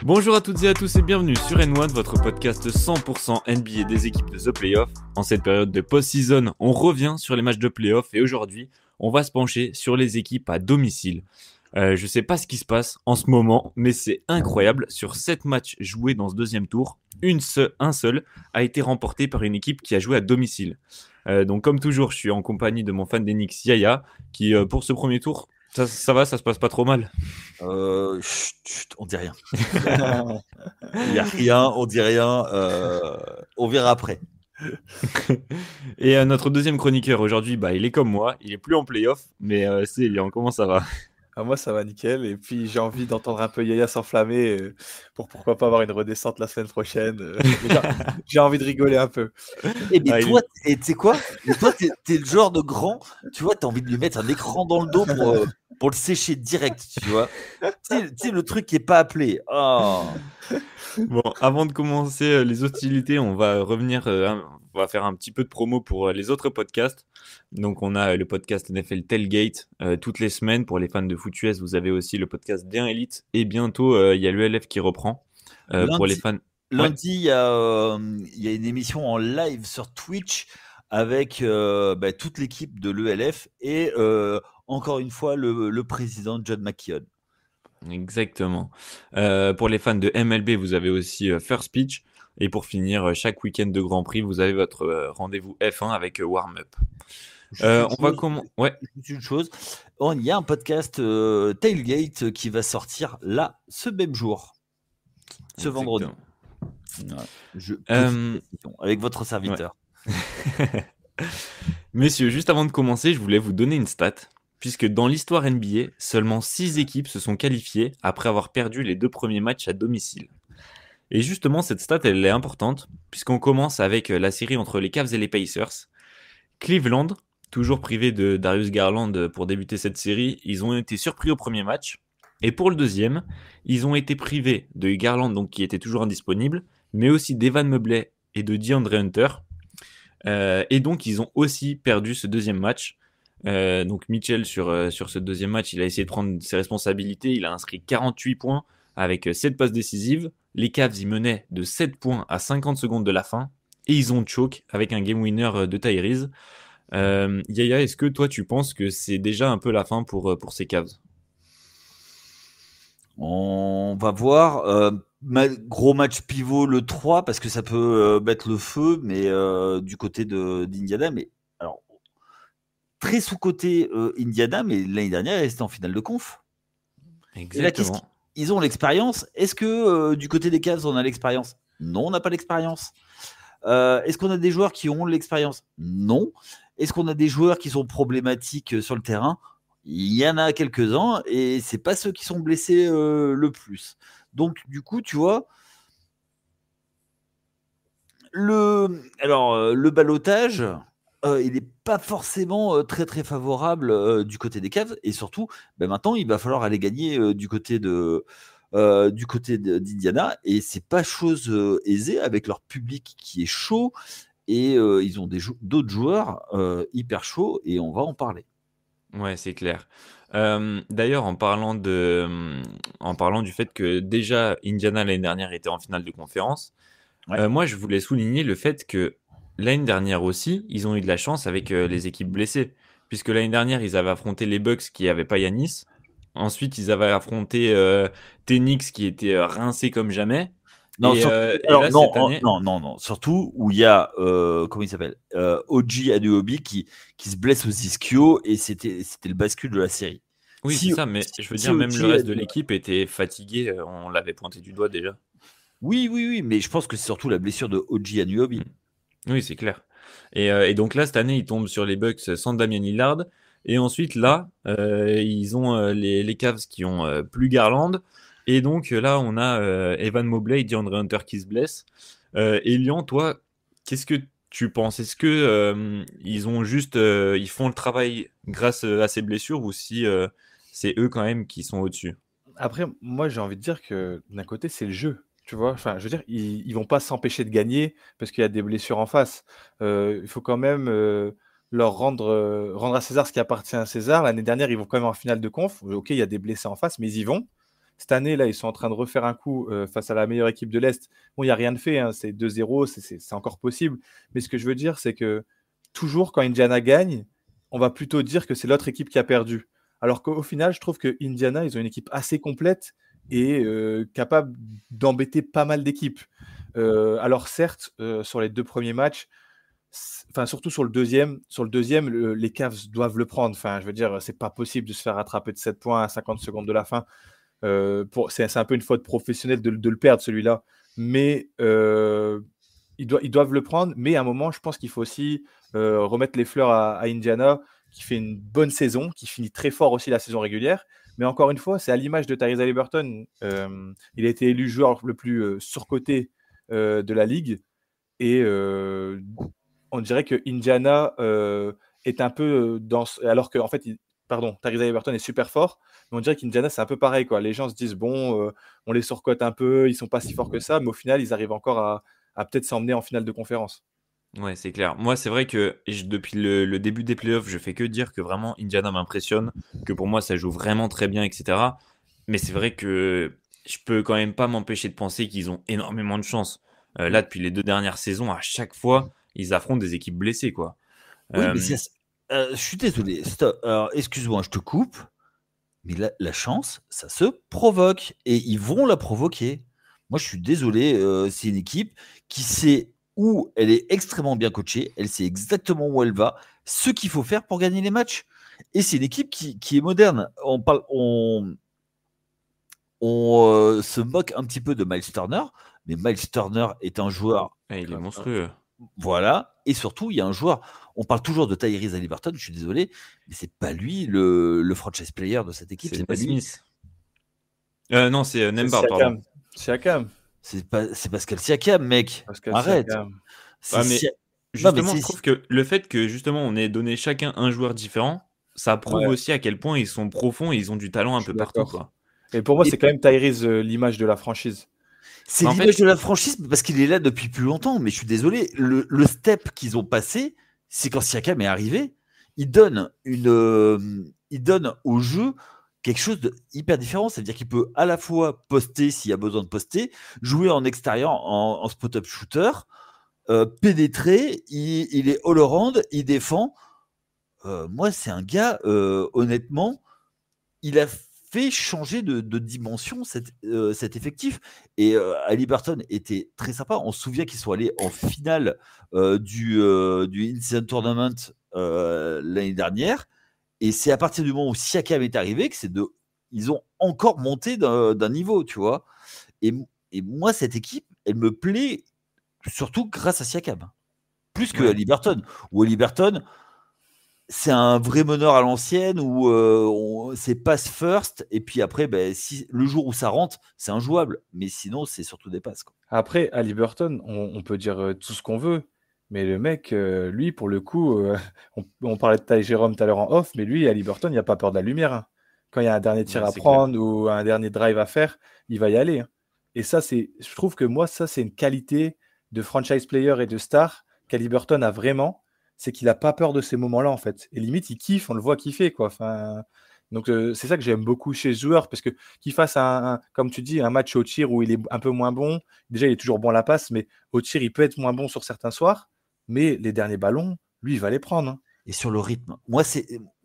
Bonjour à toutes et à tous et bienvenue sur N1, votre podcast 100% NBA des équipes de The Playoff. En cette période de post-season, on revient sur les matchs de playoff et aujourd'hui, on va se pencher sur les équipes à domicile. Je sais pas ce qui se passe en ce moment, mais c'est incroyable. Sur 7 matchs joués dans ce deuxième tour, un seul a été remporté par une équipe qui a joué à domicile. Donc comme toujours, je suis en compagnie de mon fan d'Enix Yaya, qui pour ce premier tour, ça va, ça se passe pas trop mal. On dit rien. Il n'y a rien, on dit rien. On verra après. Et notre deuxième chroniqueur aujourd'hui, il est comme moi, il est plus en playoff, mais c'est Elian, comment ça va? Moi, ça va nickel. Et puis, j'ai envie d'entendre un peu Yaya s'enflammer pour pourquoi pas avoir une redescente la semaine prochaine. J'ai envie de rigoler un peu. Mais toi, tu sais quoi? Toi, t'es le genre de grand, tu vois, t'as envie de lui mettre un écran dans le dos pour le sécher direct, tu vois. Tu sais, le truc qui est pas appelé. Oh. Bon, avant de commencer les hostilités, on va revenir, on va faire un petit peu de promo pour les autres podcasts. Donc, on a le podcast NFL Tailgate toutes les semaines. Pour les fans de foot US, vous avez aussi le podcast D1 Elite. Et bientôt, il y a l'ELF qui reprend. Pour les fans. Lundi, il y a une émission en live sur Twitch avec toute l'équipe de l'ELF et encore une fois le président John McKeon. Exactement. Pour les fans de MLB, vous avez aussi First Pitch. Et pour finir, chaque week-end de Grand Prix, vous avez votre rendez-vous F1 avec Warm Up. On va comment? Ouais. Une chose, il y a un podcast Tailgate qui va sortir là ce même jour, ce vendredi. Avec votre serviteur. Ouais. Messieurs, juste avant de commencer, je voulais vous donner une stat. Puisque dans l'histoire NBA, seulement 6 équipes se sont qualifiées après avoir perdu les 2 premiers matchs à domicile. Et justement, cette stat, elle est importante, puisqu'on commence avec la série entre les Cavs et les Pacers. Cleveland, toujours privé de Darius Garland pour débuter cette série, ils ont été surpris au premier match. Et pour le deuxième, ils ont été privés de Garland, donc qui était toujours indisponible, mais aussi d'Evan Mobley et de DeAndre Hunter. Et donc, ils ont aussi perdu ce deuxième match. Donc Mitchell sur ce deuxième match, il a essayé de prendre ses responsabilités, il a inscrit 48 points avec 7 passes décisives. Les Cavs y menaient de 7 points à 50 secondes de la fin et ils ont choke avec un game winner de Tyrese. Yaya, est-ce que toi tu penses que c'est déjà un peu la fin pour ces Cavs? On va voir. Gros match pivot le 3 parce que ça peut mettre le feu, mais du côté d'Indiana, mais alors très sous-côté Indiana, mais l'année dernière, ils étaient en finale de conf. Exactement. Là, ils ont l'expérience. Est-ce que du côté des Cavs, on a l'expérience? Non, on n'a pas l'expérience. Est-ce qu'on a des joueurs qui ont l'expérience? Non. Est-ce qu'on a des joueurs qui sont problématiques sur le terrain? Il y en a quelques-uns, et c'est pas ceux qui sont blessés le plus. Donc, du coup, tu vois, le ballottage, il n'est pas forcément très très favorable du côté des Cavs, et surtout maintenant il va falloir aller gagner du côté d'Indiana, et c'est pas chose aisée avec leur public qui est chaud, et ils ont d'autres joueurs hyper chauds, et on va en parler. Ouais, c'est clair. D'ailleurs, en parlant du fait que déjà Indiana l'année dernière était en finale de conférence, moi je voulais souligner le fait que l'année dernière aussi, ils ont eu de la chance avec les équipes blessées. Puisque l'année dernière, ils avaient affronté les Bucks qui n'avaient pas Giannis. Ensuite, ils avaient affronté Tenix qui était rincé comme jamais. Non, cette année... non. Surtout où il y a, comment il s'appelle, OG Anunoby qui se blesse aux ischio, et c'était le bascule de la série. Oui, c'est ça, mais je veux dire, même le reste de l'équipe était fatigué. On l'avait pointé du doigt déjà. Oui, mais je pense que c'est surtout la blessure de OG Anunoby. Oui, c'est clair. Et donc là, cette année, ils tombent sur les Bucks sans Damian Lillard. Et ensuite, là, ils ont les Cavs qui ont plus Garland. Et donc là, on a Evan Mobley et DeAndre Hunter qui se blessent. Elian, toi, qu'est-ce que tu penses? Est-ce que ils ont juste, ils font le travail grâce à ces blessures, ou si c'est eux quand même qui sont au-dessus? Après, moi, j'ai envie de dire que d'un côté, c'est le jeu. Tu vois, enfin, je veux dire, ils vont pas s'empêcher de gagner parce qu'il y a des blessures en face. Il faut quand même leur rendre à César ce qui appartient à César. L'année dernière, ils vont quand même en finale de conf. Ok, il y a des blessés en face, mais ils y vont. Cette année, là, ils sont en train de refaire un coup face à la meilleure équipe de l'Est. Bon, il n'y a rien de fait, hein, c'est 2-0, c'est encore possible. Mais ce que je veux dire, c'est que toujours quand Indiana gagne, on va plutôt dire que c'est l'autre équipe qui a perdu. Alors qu'au final, je trouve que Indiana, ils ont une équipe assez complète et capable d'embêter pas mal d'équipes. Alors certes, sur les 2 premiers matchs, enfin surtout sur le deuxième, les Cavs doivent le prendre. Enfin, je veux dire, c'est pas possible de se faire rattraper de 7 points à 50 secondes de la fin. C'est un peu une faute professionnelle de le perdre celui-là. Mais ils doivent le prendre. Mais à un moment, je pense qu'il faut aussi remettre les fleurs à Indiana, qui fait une bonne saison, qui finit très fort aussi la saison régulière. Mais encore une fois, c'est à l'image de Tyrese Haliburton. Il a été élu joueur le plus surcoté de la ligue. Et on dirait que Indiana est un peu dans. Alors que, en fait, Tyrese Haliburton est super fort. Mais on dirait qu'Indiana, c'est un peu pareil, quoi. Les gens se disent, bon, on les surcote un peu, ils sont pas si forts que ça. Mais au final, ils arrivent encore à peut-être s'emmener en finale de conférence. Ouais, c'est clair. Moi, c'est vrai que depuis le début des playoffs, je fais que dire que vraiment Indiana m'impressionne, que pour moi, ça joue vraiment très bien, etc. Mais c'est vrai que je peux quand même pas m'empêcher de penser qu'ils ont énormément de chance. Là, depuis les 2 dernières saisons, à chaque fois, ils affrontent des équipes blessées, quoi. Oui, mais Euh, je suis désolé. Stop. Alors, excuse-moi, je te coupe. Mais la chance, ça se provoque. Et ils vont la provoquer. Moi, je suis désolé. C'est une équipe qui sait où elle est extrêmement bien coachée. Elle sait exactement où elle va, ce qu'il faut faire pour gagner les matchs. Et c'est une équipe qui est moderne. On se moque un petit peu de Miles Turner, mais Miles Turner est un joueur. il est monstrueux. Voilà. Et surtout, il y a un joueur. On parle toujours de Tyrese Haliburton, je suis désolé, mais c'est pas lui le franchise player de cette équipe. C'est pas lui. Smith. Non, c'est Nembhard, pardon. Siakam. C'est Pascal Siakam, mec. Pascal Arrête. Siakam. Justement, je trouve que le fait que justement on ait donné chacun un joueur différent, ça prouve aussi à quel point ils sont profonds et ils ont du talent un peu partout, quoi. Et pour moi, c'est quand même Tyrese l'image de la franchise. C'est l'image de la franchise parce qu'il est là depuis plus longtemps, mais je suis désolé. Le step qu'ils ont passé, c'est quand Siakam est arrivé, il donne au jeu quelque chose de hyper différent. C'est-à-dire qu'il peut à la fois poster s'il y a besoin de poster, jouer en extérieur en spot-up shooter, pénétrer, il est all-around, il défend. Moi, c'est un gars, honnêtement, il a fait changer de dimension cet effectif. Et Haliburton était très sympa. On se souvient qu'ils sont allés en finale du In-Season Tournament l'année dernière. Et c'est à partir du moment où Siakam est arrivé que ils ont encore monté d'un niveau, tu vois. Et moi, cette équipe, elle me plaît surtout grâce à Siakam. Plus que Haliburton. Ou Haliburton, c'est un vrai meneur à l'ancienne où c'est pass first et puis après si le jour où ça rentre c'est injouable, mais sinon c'est surtout des passes, quoi. Après Haliburton, on peut dire tout ce qu'on veut, mais le mec lui pour le coup on parlait de Ty Jerome tout à l'heure en off, mais lui Haliburton il n'y a pas peur de la lumière, hein. Quand il y a un dernier tir à prendre ou un dernier drive à faire, il va y aller, hein. Et ça je trouve que moi ça c'est une qualité de franchise player et de star qu'Haliburton a vraiment. C'est qu'il n'a pas peur de ces moments-là, en fait. Et limite, il kiffe, on le voit kiffer, quoi. Enfin, donc, c'est ça que j'aime beaucoup chez ce joueur, parce que qu'il fasse, comme tu dis, un match au tir où il est un peu moins bon, déjà, il est toujours bon à la passe, mais au tir, il peut être moins bon sur certains soirs, mais les derniers ballons, lui, il va les prendre, hein. Et sur le rythme. Moi,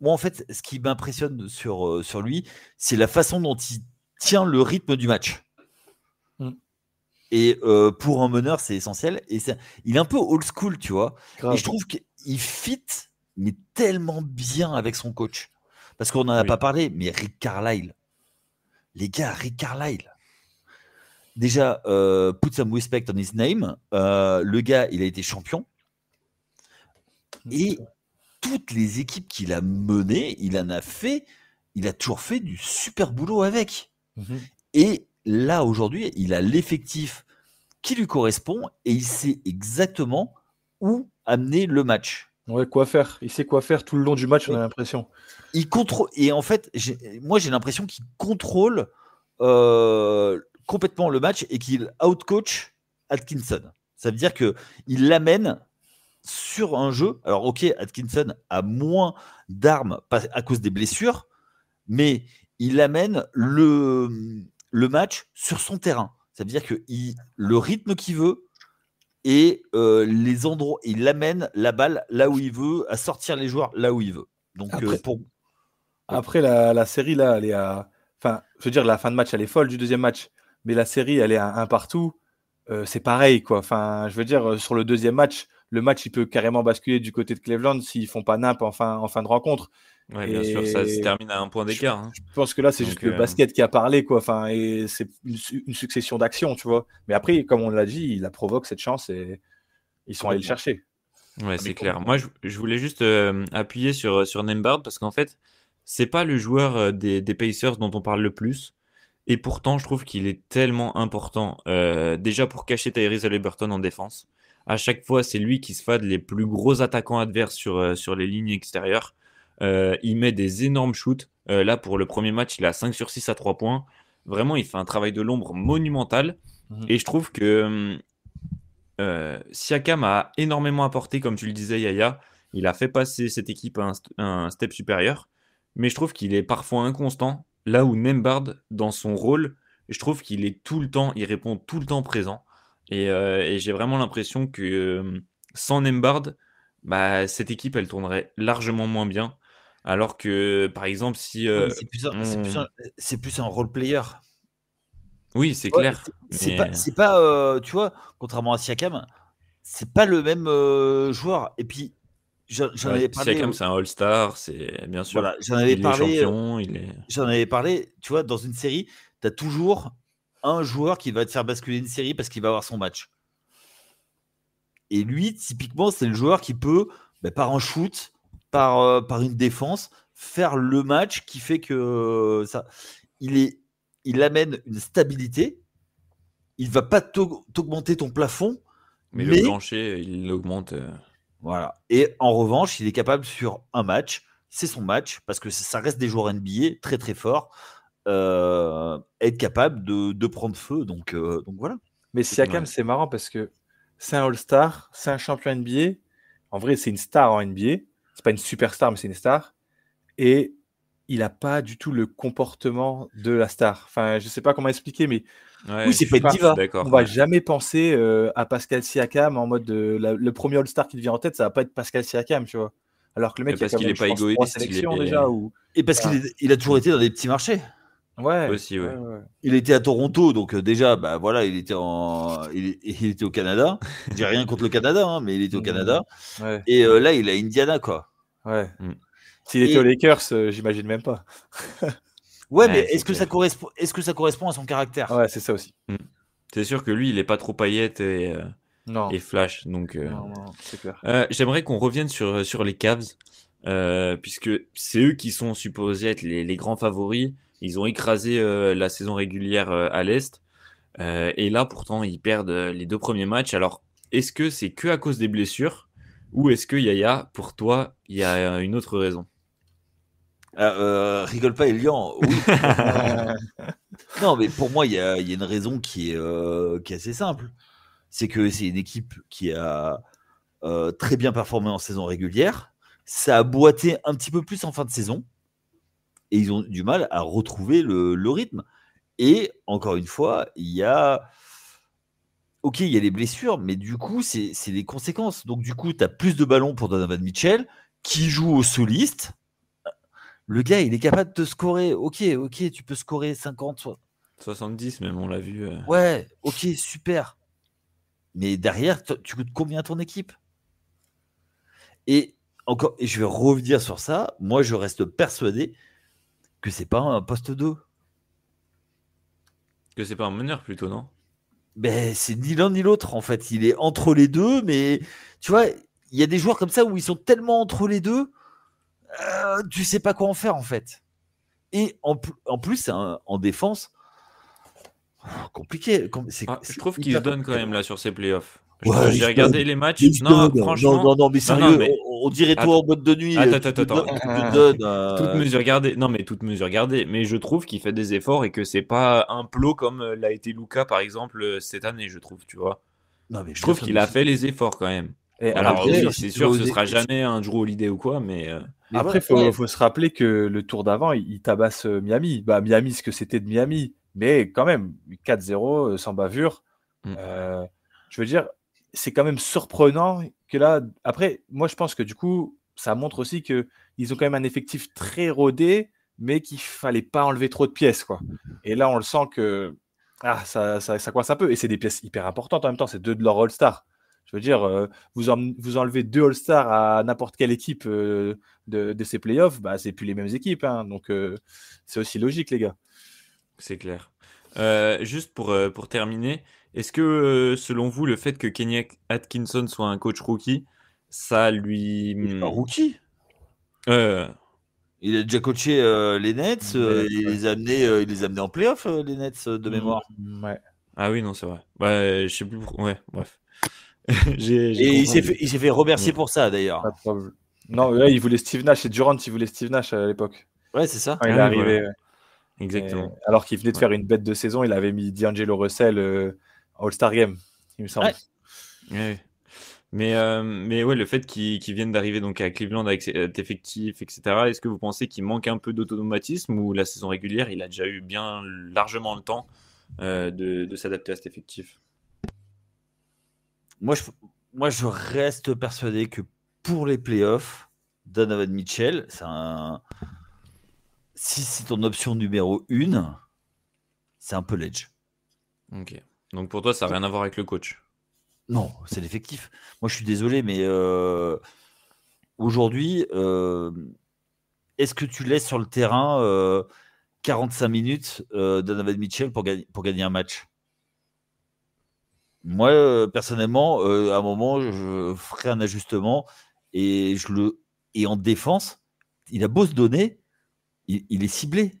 en fait, ce qui m'impressionne sur lui, c'est la façon dont il tient le rythme du match. Et pour un meneur, c'est essentiel. Et il est un peu old school, tu vois. Grave. Et je trouve qu'il fit, mais tellement bien avec son coach. Parce qu'on n'en a pas parlé, mais Rick Carlisle. Les gars, Rick Carlisle. Déjà, put some respect on his name. Le gars, il a été champion. Et toutes les équipes qu'il a menées, il a toujours fait du super boulot avec. Et là, aujourd'hui, il a l'effectif qui lui correspond et il sait exactement où amener le match. Ouais, quoi faire. Il sait quoi faire tout le long du match, on a l'impression. Il contrôle. Et en fait, moi, j'ai l'impression qu'il contrôle complètement le match et qu'il outcoach Atkinson. Ça veut dire qu'il l'amène sur un jeu. Alors, ok, Atkinson a moins d'armes à cause des blessures, mais il amène le match sur son terrain. Ça veut dire que le rythme qu'il veut et les endroits, il amène la balle là où il veut, à sortir les joueurs là où il veut. Donc après la série là, elle est à, enfin, je veux dire la fin de match elle est folle du deuxième match, mais la série elle est à 1 partout. C'est pareil quoi. Enfin, je veux dire sur le deuxième match, le match il peut carrément basculer du côté de Cleveland s'ils font pas nimp en fin de rencontre. Ouais, bien sûr, ça se termine à 1 point d'écart. Hein. Je pense que là, c'est juste le basket qui a parlé, quoi. Enfin, et c'est une succession d'actions, tu vois. Mais après, comme on l'a dit, il a provoqué cette chance et ils sont allés le chercher. Ouais, c'est clair. Moi, je voulais juste appuyer sur Nembhard parce qu'en fait, c'est pas le joueur des Pacers dont on parle le plus. Et pourtant, je trouve qu'il est tellement important. Déjà pour cacher Tyrese Haliburton en défense. À chaque fois, c'est lui qui se fade les plus gros attaquants adverses sur les lignes extérieures. Il met des énormes shoots. Là, pour le premier match, il a 5 sur 6 à 3 points. Vraiment, il fait un travail de l'ombre monumental. Et je trouve que Siakam a énormément apporté, comme tu le disais, Yaya. Il a fait passer cette équipe à un step supérieur. Mais je trouve qu'il est parfois inconstant. Là où Nembhard, dans son rôle, je trouve qu'il est tout le temps, il répond tout le temps présent. Et j'ai vraiment l'impression que sans Nembhard, bah, cette équipe, elle tournerait largement moins bien. Alors que, par exemple, si... c'est plus un role player. Oui, c'est clair. C'est pas tu vois, contrairement à Siakam, c'est pas le même joueur. Et puis, j'en avais parlé. Siakam, c'est un All-Star, c'est bien sûr. Voilà, j'en avais parlé. Champion, J'en avais parlé. Tu vois, dans une série, tu as toujours un joueur qui va te faire basculer une série parce qu'il va avoir son match. Et lui, typiquement, c'est le joueur qui peut, par un shoot, par une défense, faire le match qui fait que ça. Il amène une stabilité. Il ne va pas t'augmenter ton plafond. Mais le plancher, il l'augmente. Voilà. Et en revanche, il est capable sur un match, c'est son match, parce que ça reste des joueurs NBA très très forts, être capable de prendre feu. Donc voilà. Mais Siakam, c'est marrant parce que c'est un All-Star, c'est un champion NBA. En vrai, c'est une star en NBA. C'est pas une superstar, mais c'est une star. Et il n'a pas du tout le comportement de la star. Enfin, je ne sais pas comment expliquer, mais oui, c'est pas une diva. On va jamais penser à Pascal Siakam en mode le premier All-Star qui te vient en tête, ça va pas être Pascal Siakam, tu vois. Alors que le mec, parce qu'il n'est pas égoïste, déjà. Et parce qu'il a toujours été dans des petits marchés. Ouais. Aussi, ouais. Il était à Toronto, donc déjà, voilà, il était au Canada. J'ai rien contre le Canada, hein, mais il était au Canada. Ouais. Et là, il est à Indiana, quoi. Ouais. S'il était aux Lakers, j'imagine même pas. Ouais, mais est-ce que ça correspond à son caractère? Ouais, c'est ça aussi. C'est sûr que lui, il est pas trop paillette et flash. Donc, non, c'est clair. J'aimerais qu'on revienne sur les Cavs, puisque c'est eux qui sont supposés être les grands favoris. Ils ont écrasé la saison régulière à l'Est. Et là, pourtant, ils perdent les 2 premiers matchs. Alors, est-ce que c'est que à cause des blessures ou est-ce que, Yaya, pour toi, il y a une autre raison? Rigole pas, Elian. Oui. Non, mais pour moi, il y a une raison qui est assez simple. C'est que c'est une équipe qui a très bien performé en saison régulière. Ça a boité un petit peu plus en fin de saison. Et ils ont du mal à retrouver le rythme. Et encore une fois, il y a les blessures, mais du coup, c'est les conséquences. Donc, du coup, tu as plus de ballons pour Donovan Mitchell, qui joue au soliste. Le gars, il est capable de te scorer. Ok, tu peux scorer 50, 70 même, on l'a vu. Ouais, ok, super. Mais derrière, tu coûtes combien à ton équipe? Et je vais revenir sur ça. Moi, je reste persuadé que c'est pas un poste 2. Que c'est pas un meneur plutôt, non? C'est ni l'un ni l'autre, en fait. Il est entre les deux, mais tu vois, il y a des joueurs comme ça où ils sont tellement entre les deux, tu sais pas quoi en faire, en fait. Et en plus, en défense, compliqué. Je trouve qu'il se donne quand même là sur ses playoffs. Ouais, j'ai regardé les matchs. Franchement. Non, mais sérieux, on dirait toi en boîte de nuit. Attends. Toute mesure gardée. Non, mais toute mesure gardée. Mais je trouve qu'il fait des efforts et que c'est pas un plot comme l'a été Luka, par exemple, cette année, je trouve, tu vois. Non, mais je trouve qu'il a fait les efforts quand même. Et alors, oui, c'est sûr que ce sera jamais un Drew Holiday ou quoi, mais après, il faut se rappeler que le tour d'avant, il tabasse Miami. Miami, ce que c'était de Miami. Mais quand même, 4-0 sans bavure. Mm. Je veux dire, c'est quand même surprenant que là. Après, moi, je pense que du coup, ça montre aussi qu'ils ont quand même un effectif très rodé, mais qu'il fallait pas enlever trop de pièces, quoi. Et là, on le sent que ça coince un peu. Et c'est des pièces hyper importantes en même temps. C'est 2 de leurs All-Stars. Je veux dire, vous enlevez 2 All-Stars à n'importe quelle équipe de ces playoffs, bah, c'est plus les mêmes équipes. Hein. Donc, c'est aussi logique, les gars. C'est clair. Juste pour terminer, est-ce que selon vous, le fait que Kenny Atkinson soit un coach rookie, ça lui. Il est pas rookie. Euh, Il a déjà coaché les Nets. Il les a amenés en playoff, les Nets, de mémoire. Ouais. Ah oui, non, c'est vrai. Ouais, je sais plus. Ouais, bref. J'ai Et il compris. s'est fait remercier Mm. pour ça, d'ailleurs. Pas de problème. Non, là, il voulait Steve Nash. C'est Durant, il voulait Steve Nash à l'époque. Ouais, c'est ça. Quand il Ah est oui, arrivé. voilà. Exactement. Alors qu'il venait de Ouais. faire une bête de saison, il avait mis D'Angelo Russell All-Star Game, il me semble. Ouais. Ouais. Mais ouais, le fait qu'ils viennent d'arriver donc à Cleveland avec cet effectif, etc., est-ce que vous pensez qu'il manque un peu d'automatisme ou la saison régulière, il a déjà eu bien largement le temps de s'adapter à cet effectif? Moi, je reste persuadé que pour les playoffs, Donovan Mitchell, si c'est ton option numéro 1, c'est un peu l'edge. Ok. Donc pour toi, ça n'a rien à voir avec le coach. Non, c'est l'effectif. Moi, je suis désolé, mais aujourd'hui, est-ce que tu laisses sur le terrain 45 minutes Donovan Mitchell pour gagner un match? Moi, personnellement, à un moment, je ferai un ajustement et en défense, il a beau se donner, il est ciblé.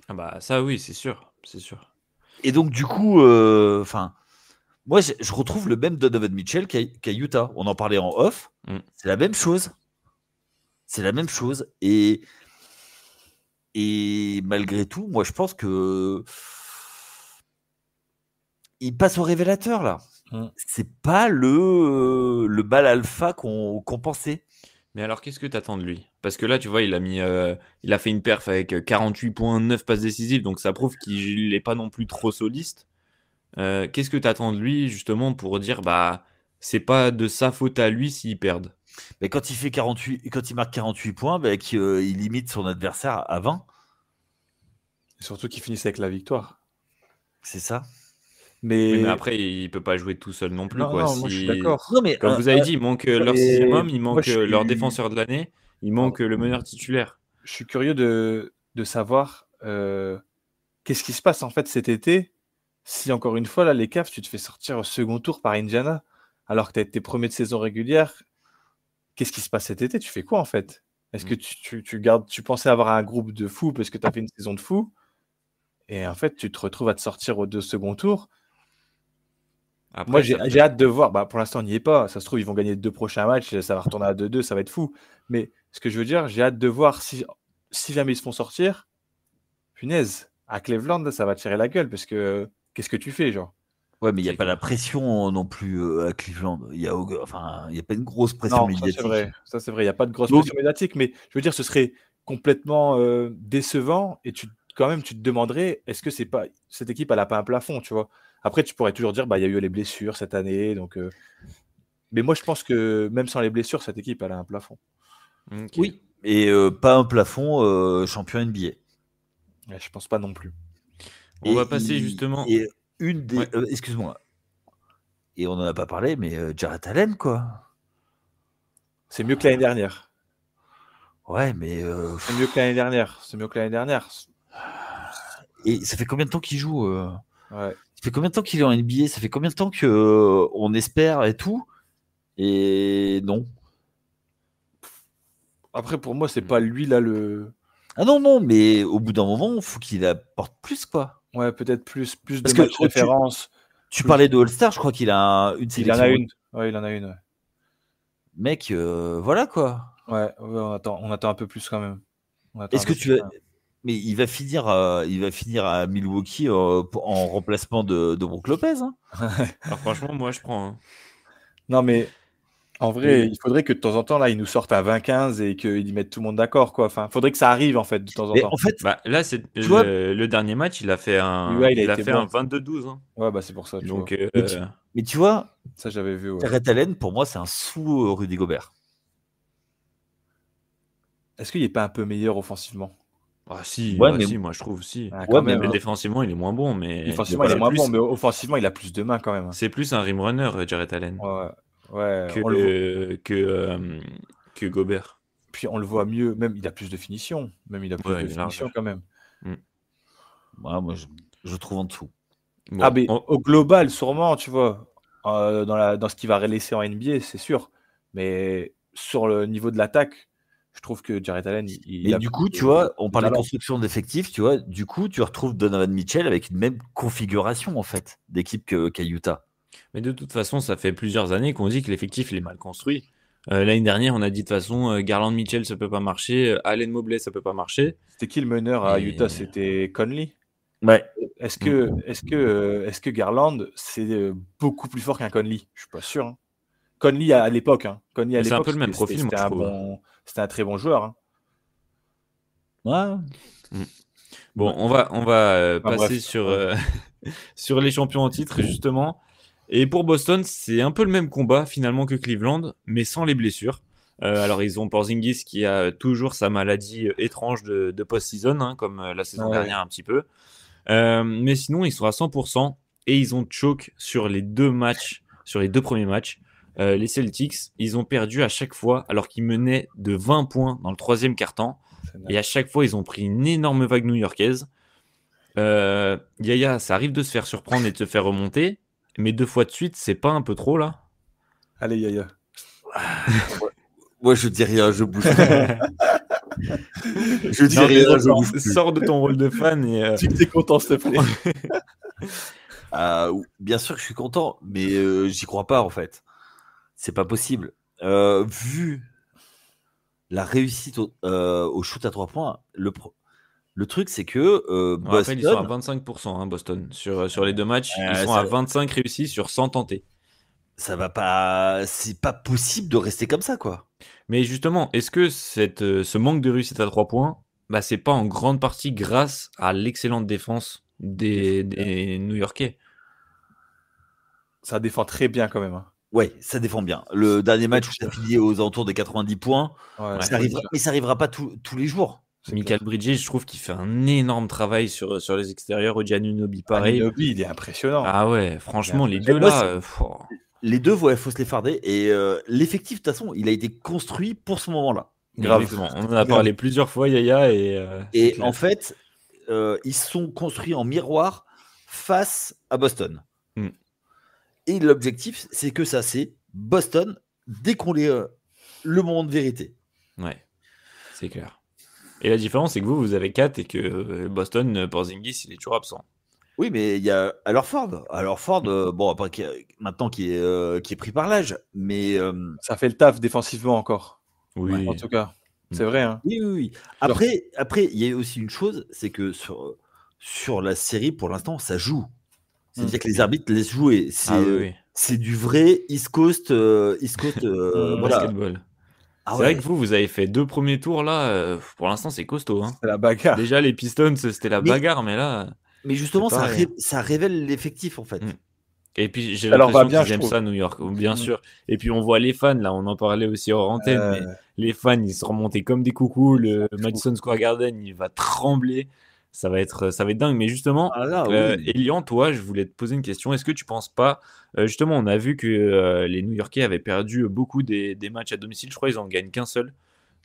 Ah bah ça oui, c'est sûr, c'est sûr. Et donc, du coup, moi, je retrouve le même Donovan Mitchell qu'à Utah. On en parlait en off. Mm. C'est la même chose. C'est la même chose. Et malgré tout, moi, je pense que il passe au révélateur, là. C'est pas le bal alpha qu'on pensait. Mais alors, qu'est-ce que tu attends de lui? Parce que là, tu vois, il a fait une perf avec 48 points, 9 passes décisives, donc ça prouve qu'il n'est pas non plus trop soliste. Qu'est-ce que tu attends de lui, justement, pour dire, bah, c'est pas de sa faute à lui s'ils perdent? Mais quand il marque 48 points, il limite son adversaire à 20. Et surtout qu'il finisse avec la victoire. C'est ça. Oui, mais Mais après, il peut pas jouer tout seul non plus, non, quoi. non, moi je suis d'accord. Non, mais Comme vous avez dit, il manque leur sixième homme, il Moi, manque leur défenseur de l'année, il manque le meneur titulaire. Je suis curieux de savoir qu'est-ce qui se passe en fait cet été si encore une fois là les Cavs tu te fais sortir au second tour par Indiana alors que tu as été premier de saison régulière. Qu'est-ce qui se passe cet été? Tu fais quoi en fait? Est-ce que tu pensais avoir un groupe de fous parce que tu as fait une saison de fous et en fait tu te retrouves à te sortir au second tour? Après, Moi j'ai hâte de voir. Bah, pour l'instant on n'y est pas. Ça se trouve ils vont gagner les 2 prochains matchs, ça va retourner à 2-2, ça va être fou. Mais ce que je veux dire, j'ai hâte de voir si jamais ils se font sortir. Punaise, à Cleveland, ça va tirer la gueule parce que qu'est-ce que tu fais, genre? Ouais, mais il n'y a pas la pression non plus à Cleveland. Il n'y a pas une grosse pression Non, médiatique. ça c'est vrai. Il n'y a pas de grosse Donc- pression médiatique, mais je veux dire, ce serait complètement décevant et quand même, tu te demanderais, est-ce que c'est pas cette équipe, elle n'a pas un plafond, tu vois? Après, tu pourrais toujours dire, bah, il y a eu les blessures cette année, donc. Mais moi, je pense que même sans les blessures, cette équipe, elle a un plafond. Ok. Oui, et pas un plafond champion NBA. Ouais, je pense pas non plus. On va passer justement. Et une des. Ouais. Excuse-moi. Et on n'en a pas parlé, mais Jarrett Allen, quoi. C'est mieux que l'année dernière. Ouais, mais. C'est mieux que l'année dernière. C'est mieux que l'année dernière. Et ça fait combien de temps qu'il joue Ouais. Ça fait combien de temps qu'il est en NBA? Ça fait combien de temps qu'on espère et tout? Et non. Après, pour moi, c'est pas lui là le. Ah non, mais au bout d'un moment, il faut qu'il apporte plus, quoi. Ouais, peut-être plus Parce de que matchs référence. Tu parlais de All-Star, je crois qu'il a une Il sélection. en a une. Ouais, il en a une. Ouais. Mec, voilà, quoi. Ouais, on attend un peu plus quand même. Est-ce que tu vas. Mais il va finir à Milwaukee en remplacement de Brook Lopez. Hein. Alors franchement, moi je prends. Hein. Non, mais En vrai, Et- il faudrait que de temps en temps, là, ils nous sortent un 20-15 et qu'ils y mettent tout le monde d'accord, quoi. Enfin, faudrait que ça arrive, en fait, de temps en Mais temps. en fait, Bah, là, c'est tu vois, le dernier match, il a fait Ouais, il a il a été fait un bon. 22-12, hein. Ouais, bah, c'est pour ça, tu vois. Donc, mais tu vois, Ça, j'avais vu, ouais. Jared Allen, pour moi, c'est un sous Rudy Gobert. Est-ce qu'il n'est pas un peu meilleur offensivement? Ouais, bah mais si, moi je trouve si. Ah, ouais, quand mais même, Mais hein. défensivement, il est moins bon, mais Défensivement, il est voilà. moins bon, mais offensivement, il a plus de mains quand même, hein. c'est plus un rim runner, Jared Allen, Ouais, ouais, que, on le voit. que Gobert. Puis on le voit mieux, même il a plus de finition. Même il a plus Ouais, de il est finition large. quand même. Ouais, moi, je trouve en dessous. Bon, Ah, mais au global, sûrement, tu vois, dans ce qu'il va laisser en NBA, c'est sûr. Mais sur le niveau de l'attaque, je trouve que Jared Allen, il Et a du plus coup, tu vois, on de parlait de talent. construction d'effectifs, tu vois, du coup, tu retrouves Donovan Mitchell avec une même configuration, en fait, d'équipe qu'à Utah. mais de toute façon, ça fait plusieurs années qu'on dit que l'effectif il est mal construit. L'année dernière, on a dit de toute façon, Garland Mitchell, ça peut pas marcher, Allen Mobley, ça peut pas marcher. C'était qui le meneur à Et- Utah? C'était Conley. Ouais. Est-ce que Garland, c'est beaucoup plus fort qu'un Conley? Je suis pas sûr, hein. Conley à l'époque, hein. Conley à Mais c'est un l'époque, peu le même profil, moi, je trouve. c'était un très bon joueur, hein. Ouais. Bon, Ouais. on va Enfin, passer bref, sur, ouais. sur les champions en titre, justement. Et pour Boston, c'est un peu le même combat, finalement, que Cleveland, mais sans les blessures. Alors, ils ont Porzingis qui a toujours sa maladie étrange de post-season, hein, comme la saison Ouais. dernière un petit peu. Mais sinon, ils sont à 100% et ils ont choke sur les deux matchs, sur les deux premiers matchs. Les Celtics, ils ont perdu à chaque fois alors qu'ils menaient de 20 points dans le troisième quart-temps. Et à chaque fois, ils ont pris une énorme vague new-yorkaise. Yaya, ça arrive de se faire surprendre et de se faire remonter, mais deux fois de suite, c'est pas un peu trop là? Allez, Yaya. Moi, je dis rien, je bouge plus. Je dis Non, mais rien, je bouge plus. sors de ton rôle de fan et Dis que t'es content, s'il te plaît. Bien sûr que je suis content, mais j'y crois pas, en fait. C'est pas possible. Vu la réussite au shoot à 3 points, le truc, c'est que on rappelle, ils sont à Boston, 25%, hein, Boston. Sur les deux matchs, ils sont ça, à 25 réussis sur 100 tentés. ça va pas. C'est pas possible de rester comme ça, quoi. Mais justement, est-ce que ce manque de réussite à 3 points, bah, c'est pas en grande partie grâce à l'excellente défense des New-Yorkais? Ça défend très bien quand même, hein. Ouais, ça défend bien. Le dernier match où ça finit aux alentours des 90 points, Ouais, ça arrivera, mais ça arrivera pas tous les jours. c'est Michael clair. Bridges, je trouve qu'il fait un énorme travail sur les extérieurs. Giannunobi, pareil. Anunoby, il est impressionnant. Ah ouais, franchement, les Mais deux moi, là. Les deux, ouais, faut se les farder. Et l'effectif, de toute façon, il a été construit pour ce moment-là. Grave. Exactement. On en a parlé plusieurs fois, Yaya, et c'est Et clair. en fait, ils sont construits en miroir face à Boston. Mm. Et l'objectif, c'est que ça, c'est Boston, dès qu'on les. Le moment de vérité. Ouais, c'est clair. Et la différence, c'est que vous avez 4 et que Boston, Porzingis, il est toujours absent. Oui, mais il y a Ford. Alors Ford, bon, après, maintenant qui est pris par l'âge. Mais. Ça fait le taf défensivement encore. Oui. En tout cas, c'est vrai, hein. Oui. Après, il y a aussi une chose, c'est que sur la série, pour l'instant, ça joue. C'est-à-dire que les arbitres laissent jouer. C'est du vrai East Coast. Voilà. Basketball. Ah C'est ouais. vrai que vous avez fait 2 premiers tours là. Pour l'instant, c'est costaud. Hein. C'est la bagarre. Déjà, les Pistons, c'était la bagarre, mais là. Mais justement, c'est pareil. ça révèle l'effectif en fait. Et puis j'ai Ça leur va l'impression bien, qu'ils aiment je trouve. ça, New York, bien sûr. Et puis on voit les fans, là, on en parlait aussi hors antenne, mais les fans, ils se remontaient comme des coucous. Le Madison Square Garden, il va trembler. Ça va être dingue. Mais justement, Elian, toi, je voulais te poser une question. Est-ce que tu penses pas, justement, on a vu que les New-Yorkais avaient perdu beaucoup des matchs à domicile. Je crois qu'ils en gagnent qu'un seul.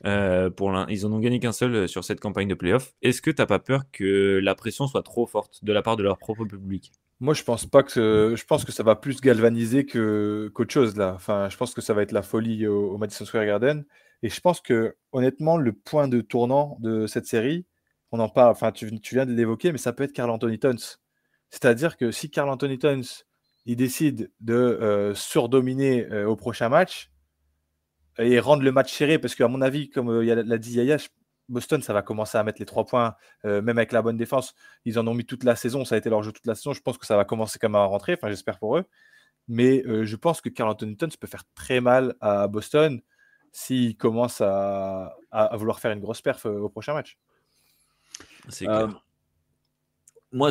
Ils en ont gagné qu'un seul sur cette campagne de playoff. Est-ce que tu n'as pas peur que la pression soit trop forte de la part de leur propre public? Moi, je pense que ça va plus galvaniser qu'autre chose là. Enfin, je pense que ça va être la folie au Madison Square Garden. Et je pense que honnêtement, le point de tournant de cette série, on en parle. Enfin, tu viens de l'évoquer, mais ça peut être Karl Anthony Towns. C'est-à-dire que si Karl Anthony Towns il décide de surdominer au prochain match et rendre le match serré, parce qu'à mon avis, comme l'a dit Yaya, Boston, ça va commencer à mettre les 3 points, même avec la bonne défense. Ils en ont mis toute la saison, ça a été leur jeu toute la saison. Je pense que ça va commencer comme à rentrer, enfin j'espère pour eux. Mais je pense que Karl Anthony Towns peut faire très mal à Boston s'il commence à vouloir faire une grosse perf au prochain match. C'est clair. Moi,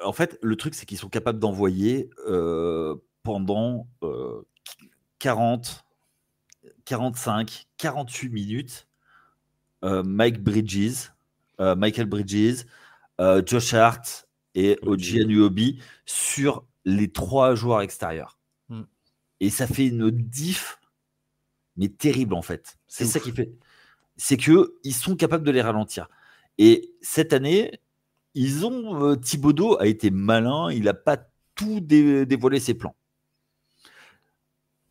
en fait, le truc, c'est qu'ils sont capables d'envoyer pendant 40, 45, 48 minutes Michael Bridges, Josh Hart et Oji Anunoby sur les 3 joueurs extérieurs. Et ça fait une diff, mais terrible en fait. C'est ça qui fait. C'est qu'ils sont capables de les ralentir. Et cette année, Thibodeau a été malin, il n'a pas tout dévoilé ses plans.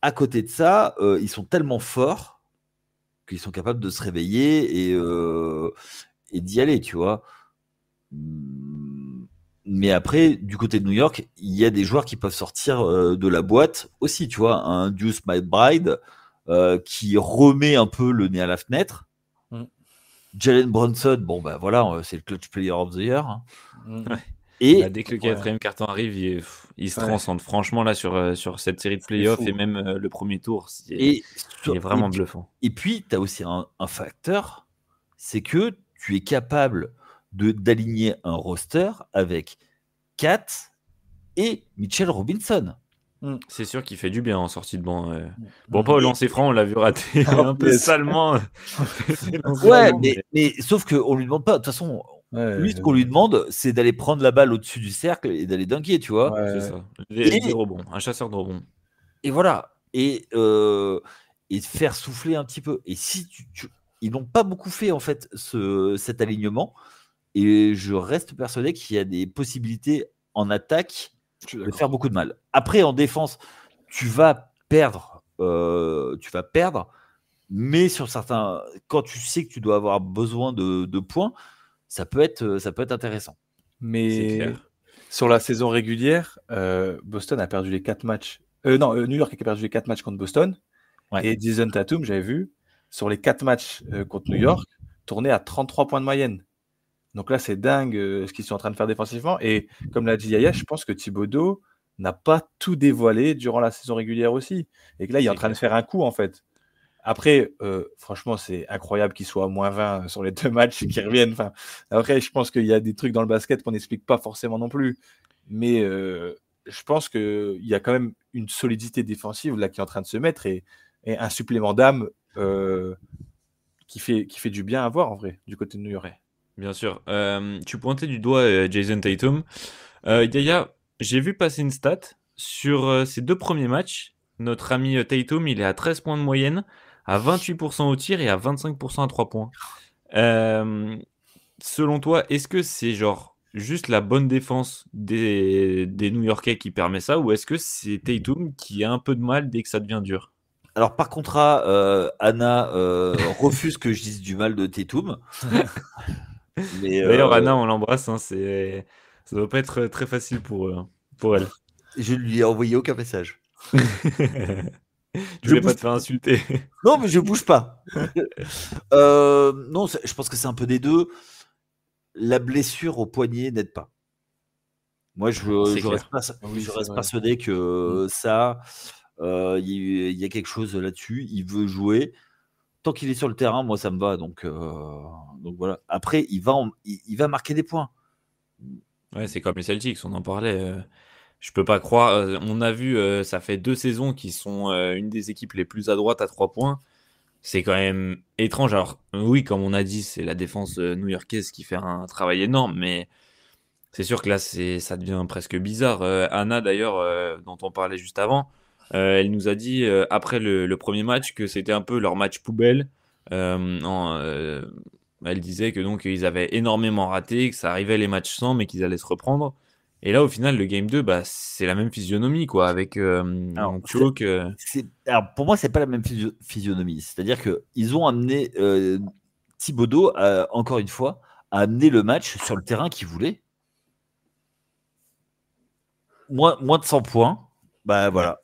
À côté de ça, ils sont tellement forts qu'ils sont capables de se réveiller et d'y aller, tu vois. Mais après, du côté de New York, il y a des joueurs qui peuvent sortir de la boîte aussi, tu vois. Un Deuce McBride qui remet un peu le nez à la fenêtre. Jalen Brunson, bon ben voilà, c'est le clutch player of the year. Hein. Et dès que le 4e carton arrive, il se transcende. Franchement, là, sur cette série de playoffs et même le premier tour, il est vraiment bluffant. Et puis, tu as aussi un facteur, c'est que tu es capable d'aligner un roster avec Kat et Mitchell Robinson. C'est sûr qu'il fait du bien en sortie de banc. Bon, pas au lancer franc, on l'a vu rater un peu salement. Ouais, mais sauf qu'on lui demande pas. De toute façon, lui, ce qu'on lui demande, c'est d'aller prendre la balle au-dessus du cercle et d'aller dunker, tu vois. C'est ça. Des rebonds, un chasseur de rebonds. Et voilà. Et de faire souffler un petit peu. Et si ils n'ont pas beaucoup fait, en fait, cet alignement. Et je reste persuadé qu'il y a des possibilités en attaque de faire beaucoup de mal. Après, en défense, tu vas perdre. Mais sur certains, quand tu sais que tu dois avoir besoin de points, ça peut être intéressant. Mais sur la saison régulière, Boston a perdu les 4 matchs. New York a perdu les 4 matchs contre Boston. Ouais. Et Jason Tatum, j'avais vu, sur les 4 matchs contre New York, tournait à 33 points de moyenne. Donc là, c'est dingue ce qu'ils sont en train de faire défensivement. Et comme l'a dit Yaya, je pense que Thibodeau n'a pas tout dévoilé durant la saison régulière aussi. Et que là, il est en train de faire un coup, en fait. Après, franchement, c'est incroyable qu'il soit à moins 20 sur les 2 matchs et qu'il revienne. Enfin, après, je pense qu'il y a des trucs dans le basket qu'on n'explique pas forcément non plus. Mais je pense qu'il y a quand même une solidité défensive là, qui est en train de se mettre et un supplément d'âme qui fait du bien à voir, en vrai, du côté de New York. Bien sûr. Tu pointais du doigt Jason Tatum. Yaya, j'ai vu passer une stat sur ces 2 premiers matchs. Notre ami Tatum, il est à 13 points de moyenne, à 28% au tir et à 25% à 3 points. Selon toi, est-ce que c'est genre juste la bonne défense des New-Yorkais qui permet ça, ou est-ce que c'est Tatum qui a un peu de mal dès que ça devient dur? Alors par contrat, Anna refuse que je dise du mal de Tatum. D'ailleurs, Anna, on l'embrasse. Hein, ça doit pas être très facile pour elle. Je ne lui ai envoyé aucun message. Je voulais pas te faire insulter. Non, mais je bouge pas. Non, je pense que c'est un peu des deux. La blessure au poignet n'aide pas. Moi, je reste persuadé que ça, il y a quelque chose là-dessus. Il veut jouer. Tant qu'il est sur le terrain, moi, ça me va. Donc voilà. Après, il va marquer des points. Ouais, c'est comme les Celtics, on en parlait. Je peux pas croire. On a vu, ça fait 2 saisons qu'ils sont une des équipes les plus à droite à 3 points. C'est quand même étrange. Alors, oui, comme on a dit, c'est la défense new-yorkaise qui fait un travail énorme, mais c'est sûr que là, ça devient presque bizarre. Anna, d'ailleurs, dont on parlait juste avant, elle nous a dit après le premier match que c'était un peu leur match poubelle. Elle disait que donc ils avaient énormément raté, que ça arrivait les matchs sans, mais qu'ils allaient se reprendre. Et là, au final, le Game 2, c'est la même physionomie, quoi, avec un choke. Alors, pour moi, c'est pas la même physionomie. C'est-à-dire qu'ils ont amené Thibodeau, encore une fois, à amener le match sur le terrain qu'il voulait. Moins de 100 points. Bah voilà.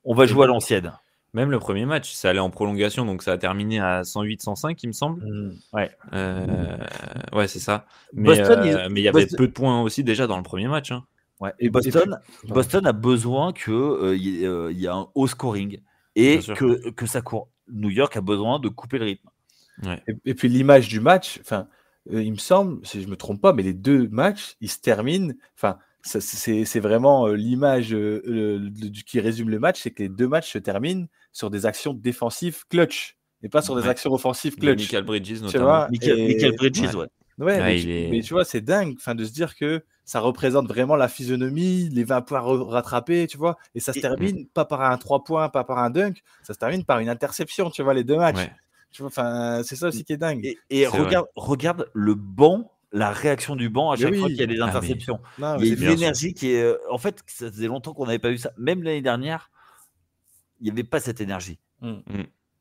On va jouer à l'ancienne. Même le premier match, ça allait en prolongation, donc ça a terminé à 108-105, il me semble. Ouais. Ouais, c'est ça. Mais il y avait peu de points aussi déjà dans le premier match. Hein. Ouais. Et Boston, puis- Boston a besoin qu'il y ait un haut scoring et Bien sûr. que ça court. New York a besoin de couper le rythme. Ouais. Et puis l'image du match, enfin, il me semble, si je me trompe pas, mais les deux matchs, ils se terminent. Enfin, c'est vraiment l'image qui résume le match, c'est que les deux matchs se terminent sur des actions défensives clutch et pas sur des Ouais. actions offensives De clutch. Michael Bridges Tu notamment. vois, Michael Bridges, ouais. ouais. Ouais, Ouais, mais tu vois, c'est dingue, enfin, de se dire que ça représente vraiment la physionomie, les 20 points rattrapés, tu vois, et ça se termine pas par un 3 points, pas par un dunk, ça se termine par une interception, tu vois, les deux matchs. Ouais. Tu vois, enfin, c'est ça aussi qui est dingue. Et C'est vrai. regarde le banc, la réaction du banc à Mais chaque fois oui. qu'il y a des Ah, mais- interceptions. Non, Il y a c'est une bien sûr. énergie qui est. En fait, ça faisait longtemps qu'on n'avait pas vu ça. Même l'année dernière, il n'y avait pas cette énergie.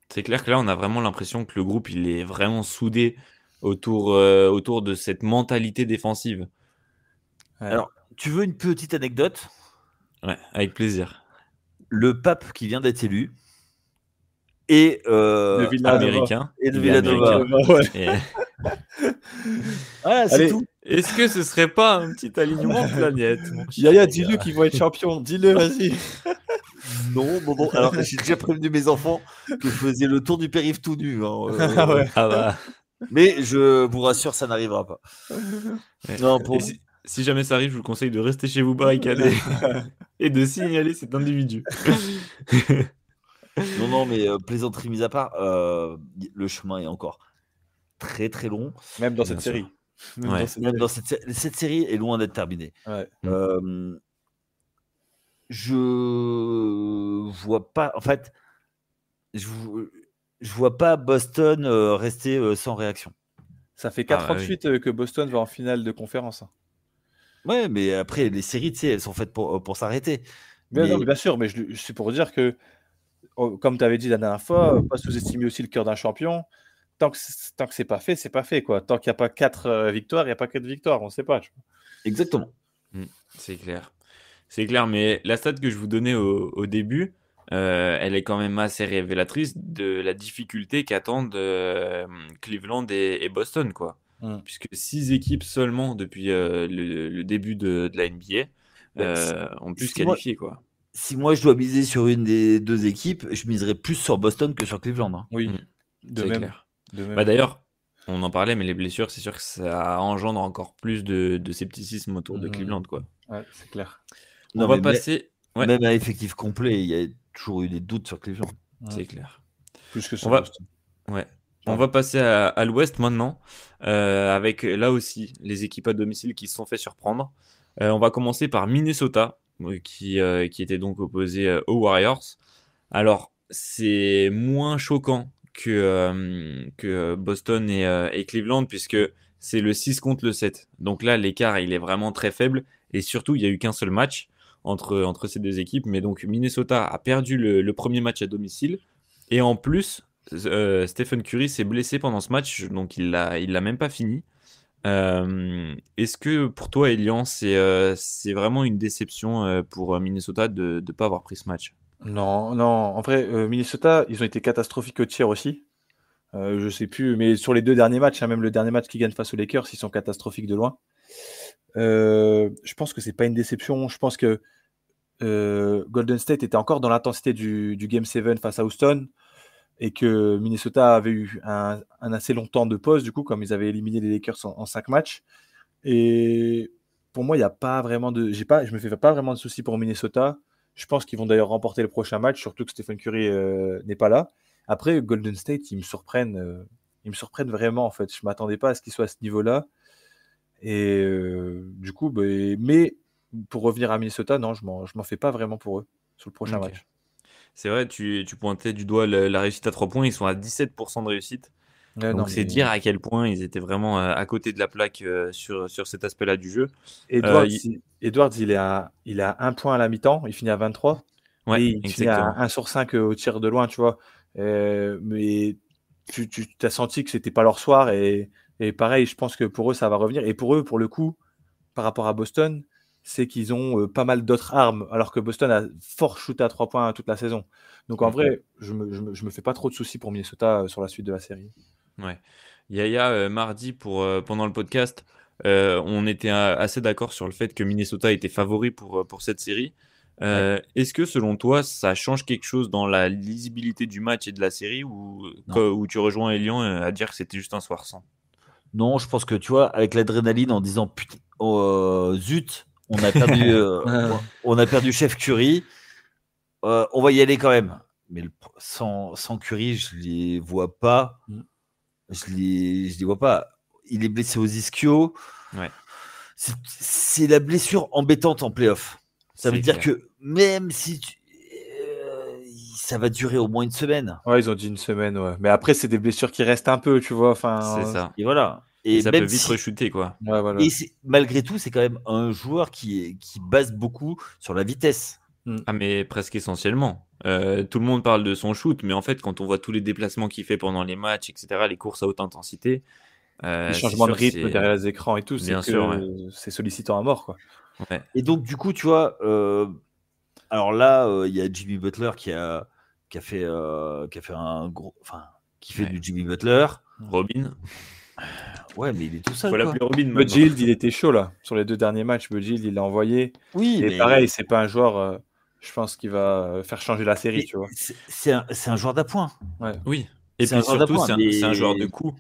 C'est clair que là, on a vraiment l'impression que le groupe, il est vraiment soudé autour de cette mentalité défensive. Ouais. Alors, tu veux une petite anecdote? Ouais, avec plaisir. Le pape qui vient d'être élu et De Villanova. Américain. et de Il est Villanova. américain. Ouais. Et- Voilà, c'est Allez. tout. Est-ce que ce serait pas un petit alignement planète, mon cher Yaya, gars dis-le qu'ils vont être champions. Dis-le, vas-y. Non. Alors, j'ai déjà prévenu mes enfants que je faisais le tour du périph' tout nu. Hein, Ah ouais. Ah bah. Mais je vous rassure, ça n'arrivera pas. Ouais. Non, pour Et si jamais ça arrive, je vous conseille de rester chez vous barricadés et de signaler cet individu. Non, mais plaisanterie mise à part, le chemin est encore très très long. Même dans Bien cette sûr. série. Même Ouais. dans cette Même série. dans cette série est loin d'être terminée. Ouais. Je vois pas, en fait, je vois pas Boston rester sans réaction. Ça fait Ah 4 bah ans de oui. suite que Boston va en finale de conférence. hein. Ouais, mais après, les séries, tu sais, elles sont faites pour s'arrêter. Bien, non, Mais mais bien sûr, mais c'est pour dire que, comme tu avais dit la dernière fois, pas sous-estimer aussi le cœur d'un champion. Tant que c'est pas fait, c'est pas fait. Quoi. Tant qu'il n'y a pas 4 victoires, il n'y a pas 4 victoires. On ne sait pas. tu vois. exactement. C'est clair. C'est clair, mais la stat que je vous donnais au début, elle est quand même assez révélatrice de la difficulté qu'attendent Cleveland et Boston, quoi. Puisque 6 équipes seulement depuis le début de la NBA ont pu se qualifier, quoi. Si moi je dois miser sur une des deux équipes, je miserais plus sur Boston que sur Cleveland. Hein. Oui, Mm. de C'est même. clair. De même. Bah, d'ailleurs, on en parlait, mais les blessures, c'est sûr que ça engendre encore plus de scepticisme autour de Cleveland, quoi. Ouais, c'est clair. On va passer. Ouais, Même à effectif complet, il y a toujours eu des doutes sur Cleveland. c'est clair. Plus que sur On va- Boston. Ouais. On Pardon. va passer à l'ouest maintenant, avec là aussi les équipes à domicile qui se sont fait surprendre. On va commencer par Minnesota, qui était donc opposé aux Warriors. Alors, c'est moins choquant que Boston et Cleveland, puisque c'est le 6 contre le 7. Donc là, l'écart, il est vraiment très faible. Et surtout, il n'y a eu qu'un seul match entre ces deux équipes. Mais donc, Minnesota a perdu le premier match à domicile. Et en plus, Stephen Curry s'est blessé pendant ce match, donc il l'a même pas fini. Est-ce que pour toi, Elian, c'est vraiment une déception pour Minnesota de ne pas avoir pris ce match? Non, non. En vrai, Minnesota, ils ont été catastrophiques au tir aussi. Je sais plus, mais sur les 2 derniers matchs, même le dernier match qu'ils gagnent face aux Lakers, ils sont catastrophiques de loin. Je pense que c'est pas une déception. Je pense que Golden State était encore dans l'intensité du Game 7 face à Houston et que Minnesota avait eu un assez long temps de pause, du coup, comme ils avaient éliminé les Lakers en 5 matchs. Et pour moi, il n'y a pas vraiment je me fais pas vraiment de soucis pour Minnesota. Je pense qu'ils vont d'ailleurs remporter le prochain match, surtout que Stephen Curry n'est pas là. Après, Golden State, ils me surprennent vraiment, en fait. Je ne m'attendais pas à ce qu'ils soient à ce niveau-là. Et du coup, mais pour revenir à Minnesota, non, je m'en fais pas vraiment pour eux sur le prochain Ok. match. C'est vrai, tu pointais du doigt la réussite à 3 points, ils sont à 17% de réussite. Ouais, Donc non, c'est mais- dire à quel point ils étaient vraiment à côté de la plaque sur cet aspect-là du jeu. Edwards, il- il est à 1 point à la mi-temps, il finit à 23. Ouais, et il finit à exactement. 1 sur 5 au tir de loin, tu vois. Mais tu as senti que c'était pas leur soir. Et pareil, je pense que pour eux, ça va revenir. Et pour eux, pour le coup, par rapport à Boston, c'est qu'ils ont pas mal d'autres armes, alors que Boston a fort shooté à 3 points toute la saison. Donc en vrai, je me fais pas trop de soucis pour Minnesota sur la suite de la série. Ouais. Yaya, mardi, pendant le podcast, on était assez d'accord sur le fait que Minnesota était favori pour cette série. Est-ce que selon toi, ça change quelque chose dans la lisibilité du match et de la série ou tu rejoins Elian à dire que c'était juste un soir sans? Non, je pense que tu vois, avec l'adrénaline en disant putain, zut, on a perdu Chef Curry, on va y aller quand même. Mais sans Curry, je les vois pas. Je les vois pas. Il est blessé aux ischio. Ouais. C'est la blessure embêtante en playoff. Ça veut dire que même si ça va durer au moins une semaine. Ouais, ils ont dit une semaine, ouais. Mais après, c'est des blessures qui restent un peu, tu vois. Enfin, c'est ça. Et voilà. Et ça peut vite rechuter, quoi. Ouais, voilà. Et malgré tout, c'est quand même un joueur qui base beaucoup sur la vitesse. Ah, mais presque essentiellement. Tout le monde parle de son shoot, mais en fait, quand on voit tous les déplacements qu'il fait pendant les matchs, etc., les courses à haute intensité, les changements de rythme derrière les écrans et tout, c'est sollicitant à mort, quoi. Ouais. Et donc, du coup, tu vois, alors là, il y a Jimmy Butler qui a fait un gros, enfin, qui fait du Jimmy Butler. Robin. Ouais, mais il est tout seul. Faut l'appeler Robin. Budgild, il était chaud là sur les 2 derniers matchs. Budgild, il l'a envoyé. Oui, et mais pareil, c'est pas un joueur, je pense, qui va faire changer la série, tu vois. C'est un joueur d'appoint. Ouais. Oui. Et puis surtout, c'est un joueur de coup.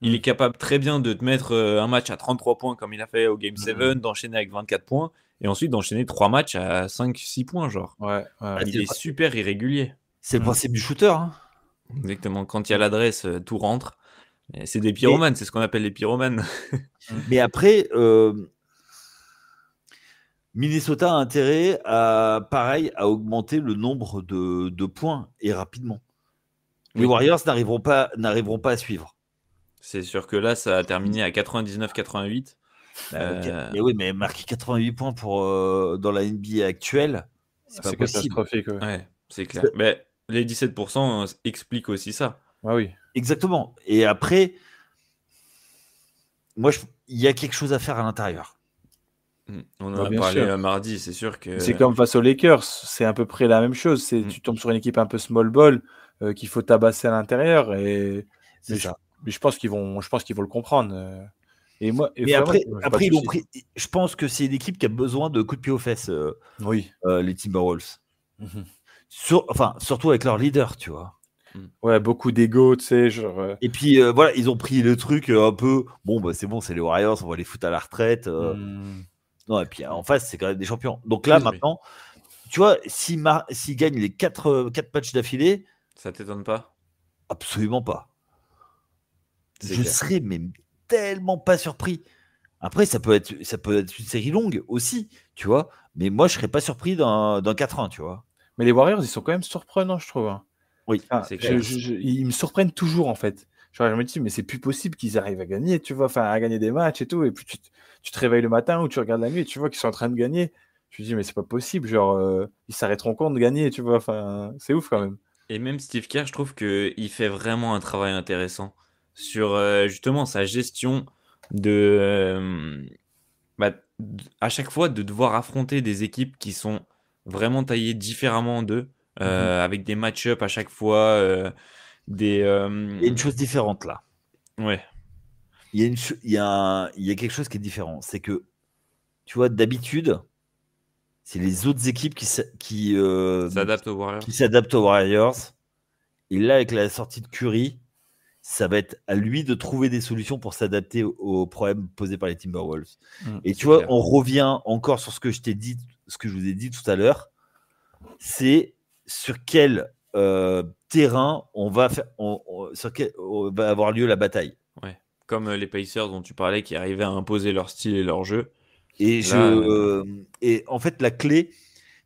Il est capable très bien de te mettre un match à 33 points comme il a fait au Game 7, d'enchaîner avec 24 points et ensuite d'enchaîner 3 matchs à 5-6 points, genre. Ouais. Il est super irrégulier. C'est le principe du shooter. Hein. Exactement. Quand il y a l'adresse, tout rentre. Et c'est des pyromanes, c'est ce qu'on appelle les pyromanes. Mais après, Minnesota a intérêt à augmenter le nombre de points et rapidement. Les Warriors n'arriveront pas à suivre. C'est sûr que là, ça a terminé à 99-88. Mais oui, mais marquer 88 points dans la NBA actuelle, c'est pas possible. Catastrophique. Ouais, c'est clair. Mais les 17% expliquent aussi ça. Ah oui. Exactement. Et après, moi, il y a quelque chose à faire à l'intérieur. On en a parlé mardi, c'est sûr que... C'est comme face aux Lakers, c'est à peu près la même chose. Tu tombes sur une équipe un peu small ball qu'il faut tabasser à l'intérieur. Mais je pense qu'ils vont le comprendre. Après, ils l'ont pris. Je pense que c'est une équipe qui a besoin de coups de pied aux fesses. Les Timberwolves. Surtout avec leur leader, tu vois. Ouais, beaucoup d'ego, tu sais, genre. Et puis voilà, ils ont pris le truc un peu. Bon, bah c'est bon, c'est les Warriors, on va les foutre à la retraite. Non, et puis en face, c'est quand même des champions. Donc là, maintenant, tu vois, s'ils gagnent les 4 matchs d'affilée, ça t'étonne pas? Absolument pas. Je serais même tellement pas surpris. Après, ça peut être une série longue aussi, tu vois. Mais moi, je serais pas surpris d'un 4-1, tu vois. Mais les Warriors, ils sont quand même surprenants, je trouve. Oui, c'est clair. Ils me surprennent toujours, en fait. Genre, je me dis, mais c'est plus possible qu'ils arrivent à gagner, tu vois, à gagner des matchs et tout. Et puis tu te réveilles le matin ou tu regardes la nuit et tu vois qu'ils sont en train de gagner. Je me dis, mais c'est pas possible. Genre, ils s'arrêteront compte de gagner, tu vois. Enfin, c'est ouf quand même. Et même Steve Kerr, je trouve qu'il fait vraiment un travail intéressant sur justement sa gestion à chaque fois de devoir affronter des équipes qui sont vraiment taillées différemment d'eux, avec des match-ups à chaque fois. Il y a une chose différente là. Ouais. Il y a quelque chose qui est différent. C'est que, tu vois, d'habitude, c'est les autres équipes qui s'adaptent aux Warriors. Qui s'adaptent aux Warriors. Et là, avec la sortie de Curry, ça va être à lui de trouver des solutions pour s'adapter aux problèmes posés par les Timberwolves. Et tu vois, on revient encore sur ce que je vous ai dit tout à l'heure. C'est sur quel terrain sur quel va avoir lieu la bataille. Ouais. Comme les Pacers dont tu parlais, qui arrivaient à imposer leur style et leur jeu. Et en fait, la clé,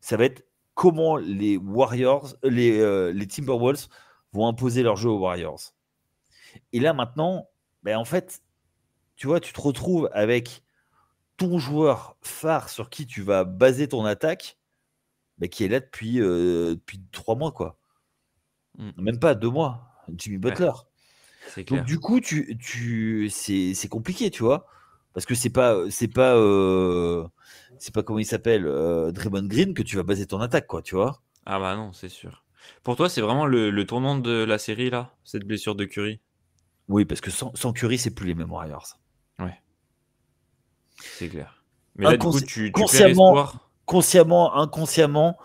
ça va être comment les Warriors, les Timberwolves vont imposer leur jeu aux Warriors. Et là, maintenant, en fait, tu vois, tu te retrouves avec ton joueur phare sur qui tu vas baser ton attaque, qui est là depuis 3 mois, quoi. Même pas 2 mois, Jimmy Butler. Ouais, c'est clair. Donc, du coup, c'est compliqué, tu vois. Parce que c'est pas comment il s'appelle, Draymond Green, que tu vas baser ton attaque, quoi, tu vois. Ah bah non, c'est sûr. Pour toi, c'est vraiment le tournant de la série, là, cette blessure de Curry? Oui, parce que sans Curry, c'est plus les mêmes Warriors. Ouais. C'est clair. Mais là, du coup, tu perds consciemment, espoir. consciemment, inconsciemment,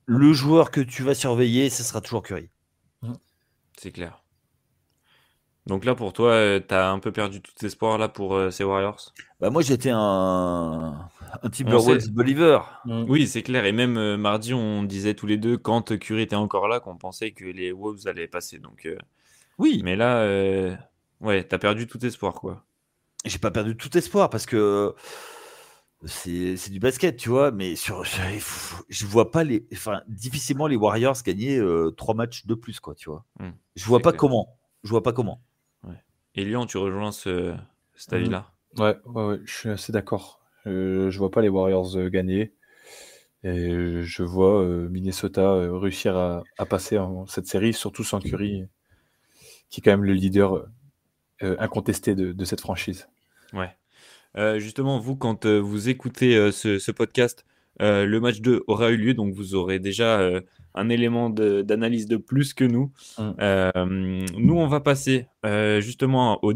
le joueur que tu vas surveiller, ce sera toujours Curry. C'est clair. Donc là, pour toi, tu as un peu perdu tout espoir là pour ces Warriors. Bah moi, j'étais un On Timberwolves sait. believer. Oui, c'est clair. Et même mardi, on disait tous les deux, quand Curry était encore là, qu'on pensait que les Wolves allaient passer. Donc, Oui, mais là, ouais, t'as perdu tout espoir, quoi. j'ai pas perdu tout espoir parce que c'est du basket, tu vois. Mais je vois pas difficilement les Warriors gagner 3 matchs de plus, quoi, tu vois. Je vois C'est pas clair. comment. Je vois pas comment. Ouais. Et Lyon, tu rejoins cet avis-là. Ouais, je suis assez d'accord. Je vois pas les Warriors gagner. Et je vois Minnesota réussir à passer cette série, surtout sans Curry, qui est quand même le leader incontesté de cette franchise. Ouais. Justement, vous, quand vous écoutez ce podcast, le match 2 aura eu lieu, donc vous aurez déjà un élément d'analyse de plus que nous. Nous, on va passer justement à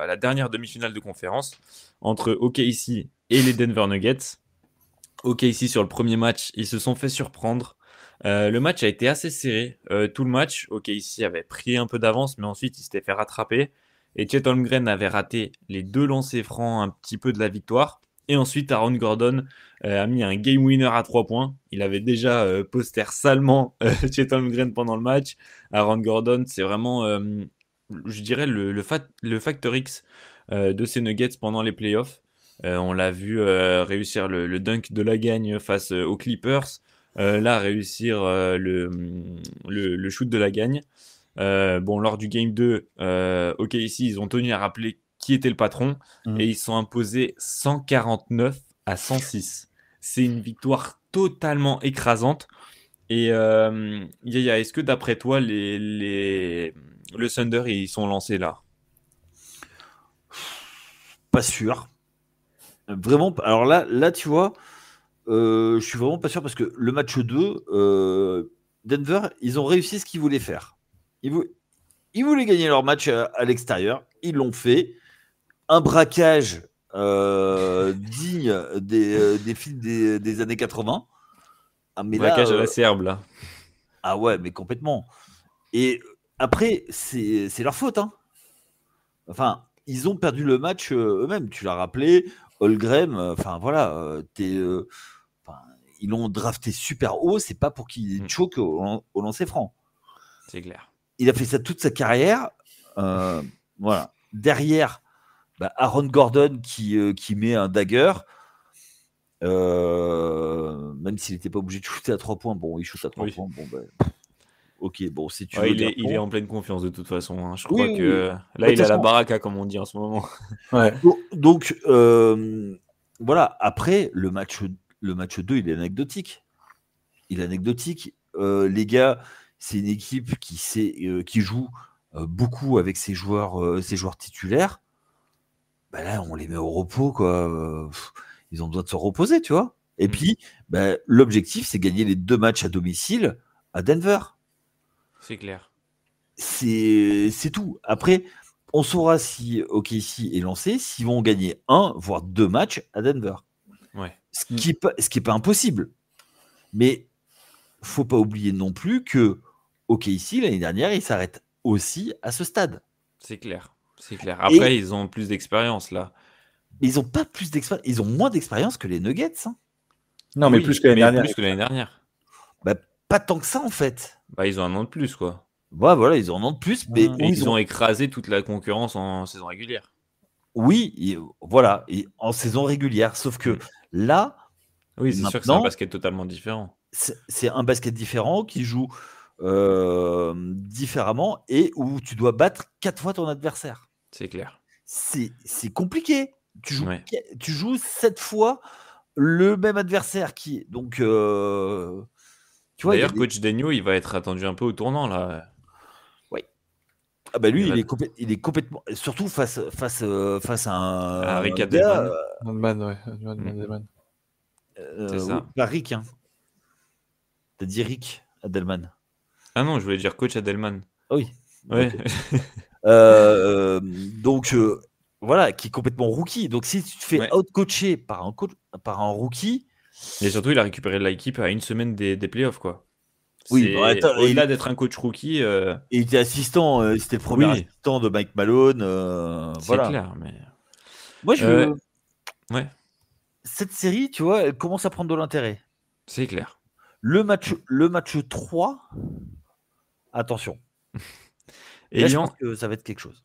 la dernière demi-finale de conférence entre OKC et les Denver Nuggets. OKC, sur le premier match, ils se sont fait surprendre. Le match a été assez serré. Tout le match, OKC avait pris un peu d'avance, mais ensuite il s'était fait rattraper. Et Chet Holmgren avait raté les 2 lancers francs un petit peu de la victoire. Et ensuite, Aaron Gordon a mis un game winner à 3 points. Il avait déjà poster salement Chet Holmgren pendant le match. Aaron Gordon, c'est vraiment, je dirais, le facteur X de ces Nuggets pendant les playoffs. On l'a vu réussir le dunk de la gagne face aux Clippers. Là, réussir le shoot de la gagne. Bon, lors du Game 2, OKC, ils ont tenu à rappeler qui était le patron et ils sont imposés 149-106. C'est une victoire totalement écrasante. Et Yaya, est-ce que d'après toi, le Thunder, ils sont lancés là? Pas sûr. Vraiment. Alors là, tu vois, je suis vraiment pas sûr parce que le match 2, Denver, ils ont réussi ce qu'ils voulaient faire. Ils voulaient gagner leur match à l'extérieur. Ils l'ont fait. Un braquage digne des films des années 80. Ah, mais Braquage là, à la Serbe, là. ah ouais, mais complètement. Et après, c'est leur faute. Hein. Enfin, ils ont perdu le match eux-mêmes. Tu l'as rappelé. Holmgren, enfin voilà, ils l'ont drafté super haut. C'est pas pour qu'il choque au lancer franc. C'est clair. Il a fait ça toute sa carrière. Voilà. Derrière, Aaron Gordon qui met un dagger. Même s'il n'était pas obligé de shooter à 3 points. Bon, il shoot à 3 points. Bon, ok, bon, si tu veux. Il est en pleine confiance de toute façon. Hein. Je crois Oui, que là, il a la baraka, comme on dit en ce moment. Ouais. Donc, voilà. Après, le match 2, il est anecdotique. Les gars, c'est une équipe qui joue beaucoup avec ses joueurs titulaires. Là, on les met au repos, quoi. Ils ont besoin de se reposer, tu vois. Et puis, l'objectif, c'est gagner les 2 matchs à domicile à Denver. C'est clair. C'est tout. Après, on saura si OKC est lancé, s'ils vont gagner 1, voire 2 matchs à Denver. Ouais. Ce qui est pas impossible. Mais faut pas oublier non plus que OKC, l'année dernière, il s'arrête aussi à ce stade. C'est clair. Après, ils ont plus d'expérience, là. Mais ils ont pas plus d'expérience. Ils ont moins d'expérience que les Nuggets. Hein. Non, mais plus que l'année dernière. Pas tant que ça, en fait. Ils ont un an de plus, quoi. Voilà, ils ont un an de plus. Mais ils ont écrasé toute la concurrence en saison régulière. Oui, voilà, en saison régulière. Sauf que là. Oui, c'est sûr que c'est un basket totalement différent. C'est un basket différent qui joue différemment et où tu dois battre 4 fois ton adversaire. C'est clair. C'est compliqué. Tu joues 7 fois le même adversaire qui. Donc, tu vois. D'ailleurs, coach Denio, il va être attendu un peu au tournant, là. Oui. Ah bah lui, il est complètement. Surtout face à un. Rick Adelman. Adelman. C'est ça. Oui, pas Rick, hein. T'as dit Rick Adelman. Ah non, je voulais dire coach Adelman. Ah oui. Ouais. Donc, voilà, qui est complètement rookie. Donc si tu te fais Ouais. out-coacher par un rookie, Et surtout, il a récupéré l'équipe à une semaine des playoffs, quoi. oui, C'est bah, attends, au-delà d'être un coach rookie, il était assistant, c'était le premier oui, assistant de Mike Malone. c'est Voilà. clair. Mais Moi, ouais, cette série, tu vois, elle commence à prendre de l'intérêt. c'est clair. Le match 3, attention. Là, je Elian, pense que ça va être quelque chose.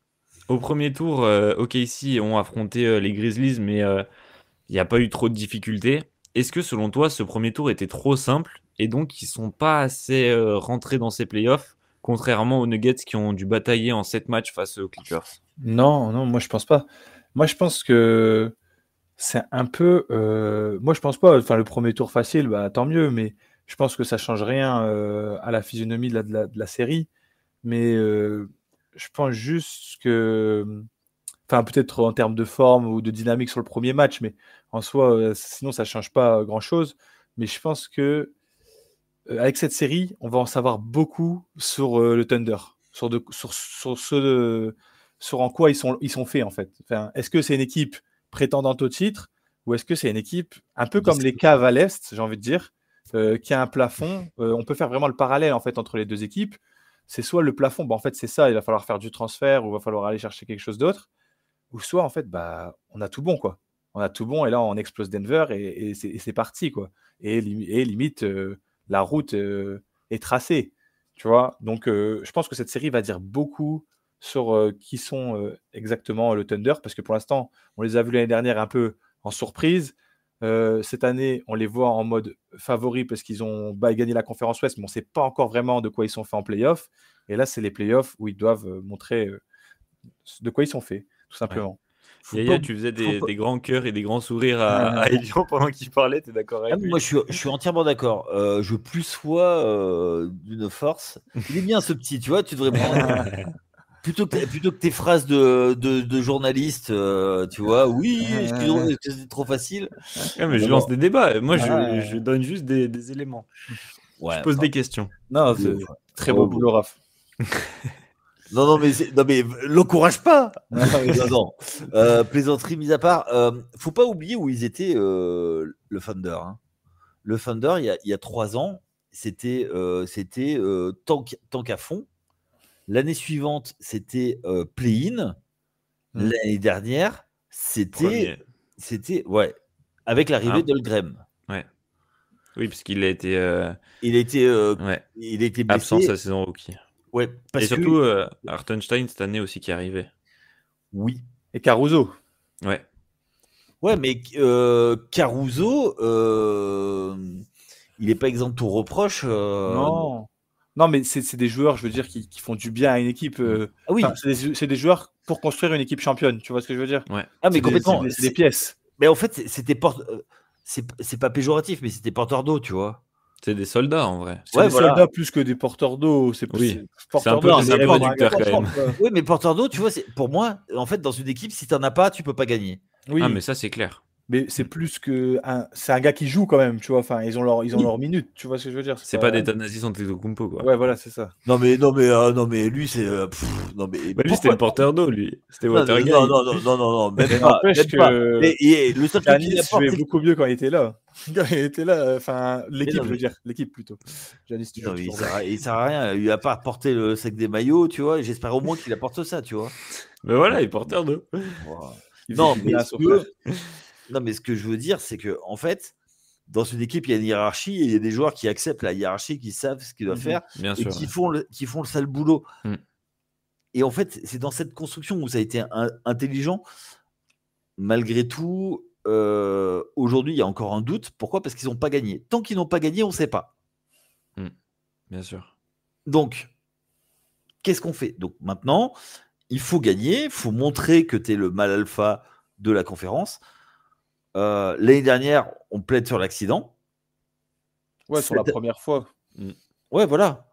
au premier tour, OKC ont affronté les Grizzlies, mais il n'y a pas eu trop de difficultés. Est-ce que selon toi, ce premier tour était trop simple et donc ils sont pas assez rentrés dans ces playoffs, contrairement aux Nuggets qui ont dû batailler en 7 matchs face aux Clippers? Non, non, moi je pense pas. Moi je pense que c'est un peu. Moi je pense pas. Enfin, le premier tour facile, bah tant mieux, mais je pense que ça change rien à la physionomie de la série. Mais je pense juste que. Enfin, peut-être en termes de forme ou de dynamique sur le premier match, mais en soi, sinon ça change pas grand-chose. Mais je pense que avec cette série, on va en savoir beaucoup sur le Thunder, sur en quoi ils sont faits en fait. Enfin, est-ce que c'est une équipe prétendante au titre ou est-ce que c'est une équipe un peu comme les Cavs à l'Est, j'ai envie de dire, qui a un plafond. On peut faire vraiment le parallèle en fait entre les deux équipes. C'est soit le plafond, bah, en fait c'est ça, il va falloir faire du transfert ou il va falloir aller chercher quelque chose d'autre, ou soit en fait bah on a tout bon quoi. On a tout bon et là on explose Denver et c'est parti quoi. Et limite la route est tracée, tu vois. Donc, je pense que cette série va dire beaucoup sur qui sont exactement le Thunder, parce que pour l'instant, on les a vus l'année dernière un peu en surprise. Cette année, on les voit en mode favori parce qu'ils ont gagné la conférence Ouest, mais on ne sait pas encore vraiment de quoi ils sont faits en playoff. Et là, c'est les playoffs où ils doivent montrer de quoi ils sont faits, tout simplement. Yaya, tu faisais des grands cœurs et des grands sourires à Elian pendant qu'il parlait, t'es d'accord avec lui? Moi, je suis entièrement d'accord. Je plus sois d'une force. Il est bien ce petit, tu vois. Tu devrais prendre plutôt que tes phrases de journaliste, tu vois. Oui, excusez-moi, est-ce que c'est trop facile? Ouais, mais je lance des débats. Moi, je donne juste des éléments. Ouais, Je pose des questions. Non, c'est très beau boulot, Raph. Non, mais l'encourage pas. Non. Plaisanterie mise à part. Faut pas oublier où ils étaient, le Thunder. Hein. Le Thunder, il y a 3 ans, c'était tank à fond. L'année suivante, c'était play-in. L'année dernière, c'était ouais, avec l'arrivée d'Holmgren. Ouais. Oui, parce qu'il a été Il a été blessé. absent sa saison rookie. Ouais, et surtout Hartenstein cette année aussi qui est arrivé. Oui. Et Caruso. Ouais. Ouais, mais Caruso, il n'est pas exempt de tout reproche. Non, mais c'est des joueurs, je veux dire, qui font du bien à une équipe. Ah oui. C'est des joueurs pour construire une équipe championne. Tu vois ce que je veux dire? Ouais. Ah, mais complètement. C'est des pièces. Mais en fait, c'est pas péjoratif, mais c'était porteur d'eau, tu vois. C'est des soldats en vrai. C'est des soldats plus que des porteurs d'eau. C'est un peu réducteur quand même. Oui, mais porteur d'eau, tu vois, pour moi, en fait, dans une équipe, si t'en as pas, tu peux pas gagner. Oui. Ah, mais ça, c'est clair. Mais c'est plus que c'est un gars qui joue quand même, tu vois. Enfin, ils ont leur minute, tu vois ce que je veux dire. C'est pas des Thanasis Antetokounmpo, quoi. Ouais, voilà, c'est ça. Non mais lui c'est non mais lui c'était le porteur d'eau, lui. C'était Watergate. Non, même pas. Le seul truc qu'il apporte, jouait beaucoup mieux quand il était là. Quand il était là, enfin l'équipe, je veux dire, l'équipe plutôt. Giannis, il sert à rien. Il a pas apporté le sac des maillots, tu vois. J'espère au moins qu'il apporte ça, tu vois. Mais voilà, il est porteur d'eau. Non, mais ce que je veux dire, c'est que en fait, dans une équipe, il y a une hiérarchie et il y a des joueurs qui acceptent la hiérarchie, qui savent ce qu'ils doivent faire et qui font le sale boulot. Et en fait, c'est dans cette construction où ça a été intelligent. Malgré tout, aujourd'hui, il y a encore un doute. Pourquoi ? Parce qu'ils n'ont pas gagné. Tant qu'ils n'ont pas gagné, on ne sait pas. Bien sûr. Donc, qu'est-ce qu'on fait ? Donc maintenant, il faut gagner, il faut montrer que tu es le mal alpha de la conférence. L'année dernière, on plaide sur l'accident. Ouais, sur la première fois. Ouais, voilà.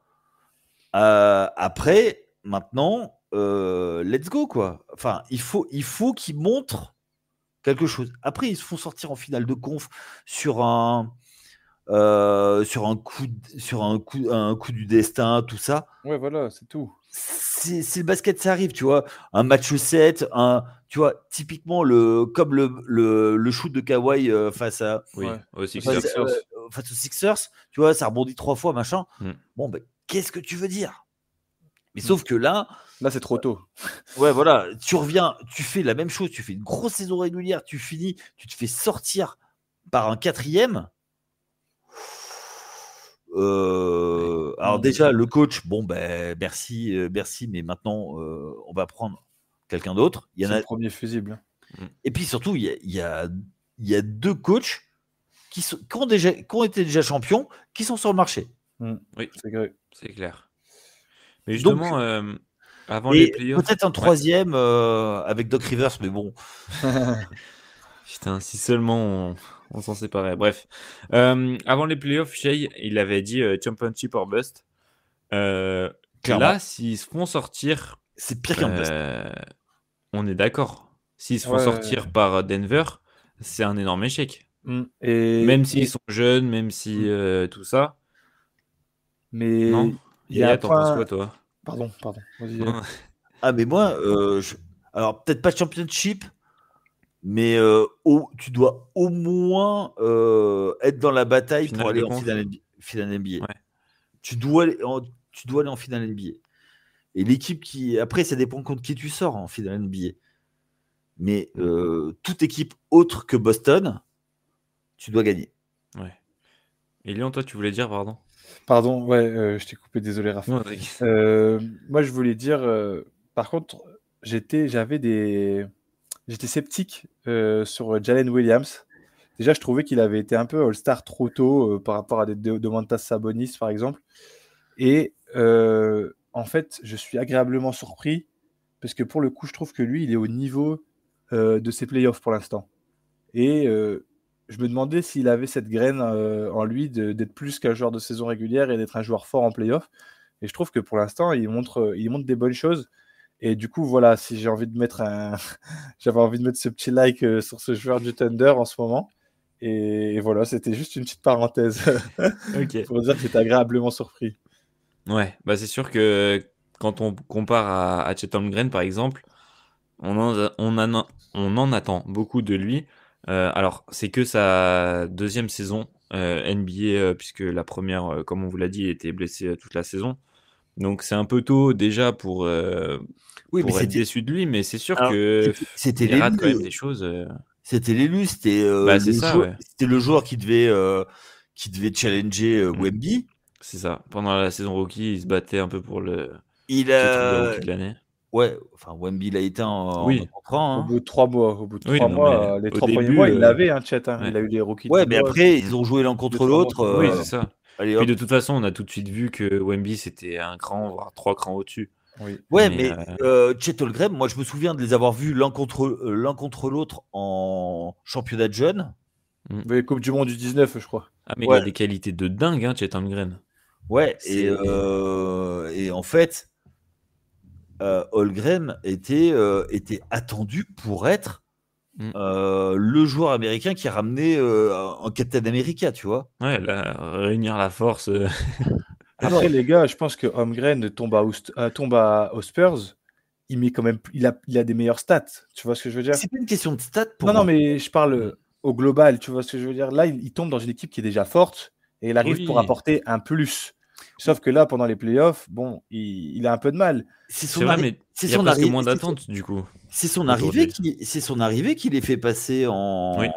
Après, maintenant, let's go, quoi. Enfin, il faut qu'ils montrent quelque chose. Après, ils se font sortir en finale de conf sur un sur un coup du destin, tout ça. Ouais, voilà, c'est tout. C'est le basket, ça arrive, tu vois. Un match 7, tu vois, typiquement comme le shoot de Kawhi face Oui, Ouais. aux Sixers. Sixers. face aux Sixers, tu vois, ça rebondit 3 fois, machin. Mm. Bon, ben, qu'est-ce que tu veux dire? Mais Mm. sauf que là, Là, c'est trop tôt. ouais, voilà, tu reviens, tu fais la même chose, tu fais une grosse saison régulière, tu finis, tu te fais sortir par un 4e. Alors Mm. déjà, le coach, bon, ben, merci, mais maintenant, on va prendre quelqu'un d'autre. Il y en C'est a... le premier fusible. Et puis surtout, il y a 2 coachs qui ont été déjà champions, qui sont sur le marché. Oui, C'est vrai. c'est clair. Mais Donc, justement, avant les et playoffs. peut-être un 3e avec Doc Rivers, mais bon. Putain, si seulement on s'en séparait. Bref. Avant les playoffs, Shea, il avait dit championship or bust. Clairement. Là, s'ils se font sortir, C'est pire qu'un bust. on est d'accord. S'ils se font Ouais. sortir par Denver, c'est un énorme échec. Et Même s'ils sont jeunes, même si tout ça. mais Non il y a un Yaya, t'en penses point. quoi, toi? Pardon. Vas-y. Ah, mais moi, alors peut-être pas championship, mais tu dois au moins être dans la bataille Finale pour aller de en conf. finale NBA. Ouais. Tu dois aller en finale NBA. Et l'équipe qui. Après, ça dépend contre qui tu sors en finale NBA. Mais toute équipe autre que Boston, tu dois gagner. Ouais. Et Lyon, toi, tu voulais dire, pardon? Pardon, ouais, je t'ai coupé, désolé, Raph. Non, t'inquiète. Moi, je voulais dire, par contre, j'étais sceptique sur Jalen Williams. Déjà, je trouvais qu'il avait été un peu All-Star trop tôt par rapport à des Domantas Sabonis, par exemple. Et en fait, je suis agréablement surpris parce que pour le coup, je trouve que lui, il est au niveau de ses playoffs pour l'instant. Et je me demandais s'il avait cette graine en lui d'être plus qu'un joueur de saison régulière et d'être un joueur fort en playoff. Et je trouve que pour l'instant, il montre des bonnes choses. Et du coup, voilà, si j'ai envie de mettre j'avais envie de mettre ce petit like sur ce joueur du Thunder en ce moment. Et voilà, c'était juste une petite parenthèse Ok. pour dire que j'étais agréablement surpris. Ouais, bah c'est sûr que quand on compare à Chet Holmgren, par exemple, on en attend beaucoup de lui. Alors, c'est que sa deuxième saison NBA, puisque la première, comme on vous l'a dit, il était blessé toute la saison. Donc, c'est un peu tôt déjà pour Oui, mais être déçu de lui, mais c'est sûr alors, que c'était il rate quand même l'élu. des choses. C'était l'élu. C'était Bah, c'est ça, ouais. c'était le joueur qui devait challenger Wemby. C'est ça. Pendant la saison rookie, il se battait un peu pour le Il titre de a. rookie de l'année. Ouais, enfin, Wemby l'a éteint en Oui. entrant. Au bout de 3 mois, Oui, non, mais les au 3 premiers début, mois, il l'avait, Chet. ouais. Il a eu les rookies Ouais, du mais mois. après, ils ont joué l'un contre 2-3 mois. l'autre. Oui, c'est ça. Allez, Puis hop. de toute façon, on a tout de suite vu que Wemby, c'était un cran, voire 3 crans au-dessus. Oui. Ouais, Mais, mais Chet Holmgren, moi, je me souviens de les avoir vus l'un contre l'autre en championnat de jeunes. Oui, Coupe du Monde du 19, je crois. Ah, mais il Ouais. a des qualités de dingue, hein, Chet Holmgren. Ouais, C'est- et en fait, Holmgren était attendu pour être Mm. le joueur américain qui a ramené un Captain America, tu vois. Ouais, là, réunir la force. Après, les gars, je pense que Holmgren tombe aux Spurs. Il met quand même, il a des meilleures stats. Tu vois ce que je veux dire? C'est pas une question de stats pour Non, moi. non, mais je parle au global. Tu vois ce que je veux dire? Là, il tombe dans une équipe qui est déjà forte et il arrive pour Oui. apporter un plus. Sauf que là, pendant les playoffs, bon, il a un peu de mal. C'est C'est vrai, mais il y a presque moins d'attente, du coup. C'est son autour de arrivée qui les fait passer en Oui.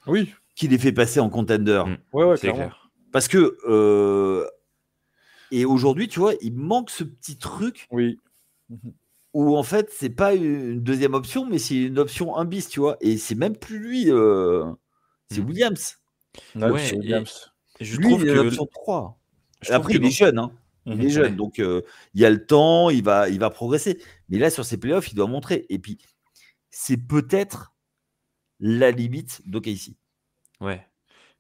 Oui, qui les fait passer en contender. Mm. ouais, C'est clairement. clair. Parce que et aujourd'hui, tu vois, il manque ce petit truc Oui. où en fait, c'est pas une deuxième option, mais c'est une option 1 bis, tu vois. Et c'est même plus lui, c'est Mm. Williams. Ouais, Ouais, c'est Williams. Je Lui, trouve il est que l'option 3. je trouve Après, que il est jeune, hein. Mhm. Il est jeune, Ouais. donc il y a le temps, il va progresser. Mais là, sur ses playoffs, il doit montrer. Et puis, c'est peut-être la limite d'OKC. Ouais.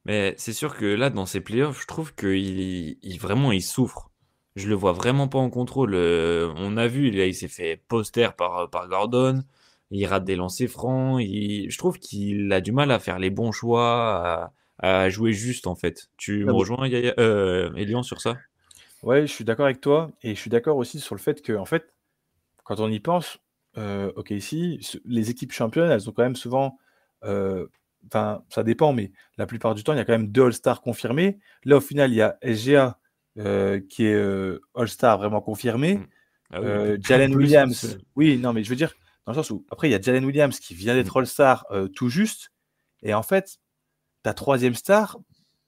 Mais c'est sûr que là, dans ses playoffs, je trouve qu'il vraiment il souffre. Je le vois vraiment pas en contrôle. On a vu, il s'est fait poster par Gordon. Il rate des lancers francs. Je trouve qu'il a du mal à faire les bons choix, à jouer juste en fait. Tu me Non, mais rejoins, Elian, sur ça? Ouais, je suis d'accord avec toi et je suis d'accord aussi sur le fait que, en fait, quand on y pense, OK, ici, les équipes championnes, elles ont quand même souvent, enfin, ça dépend, mais la plupart du temps, il y a quand même 2 All-Stars confirmés. Là, au final, il y a SGA qui est All-Star vraiment confirmé. Mm. Ah oui, Jalen plus Williams, oui, non, mais je veux dire, dans le sens où, après, il y a Jalen Williams qui vient d'être All-Star tout juste. Et en fait, ta troisième star,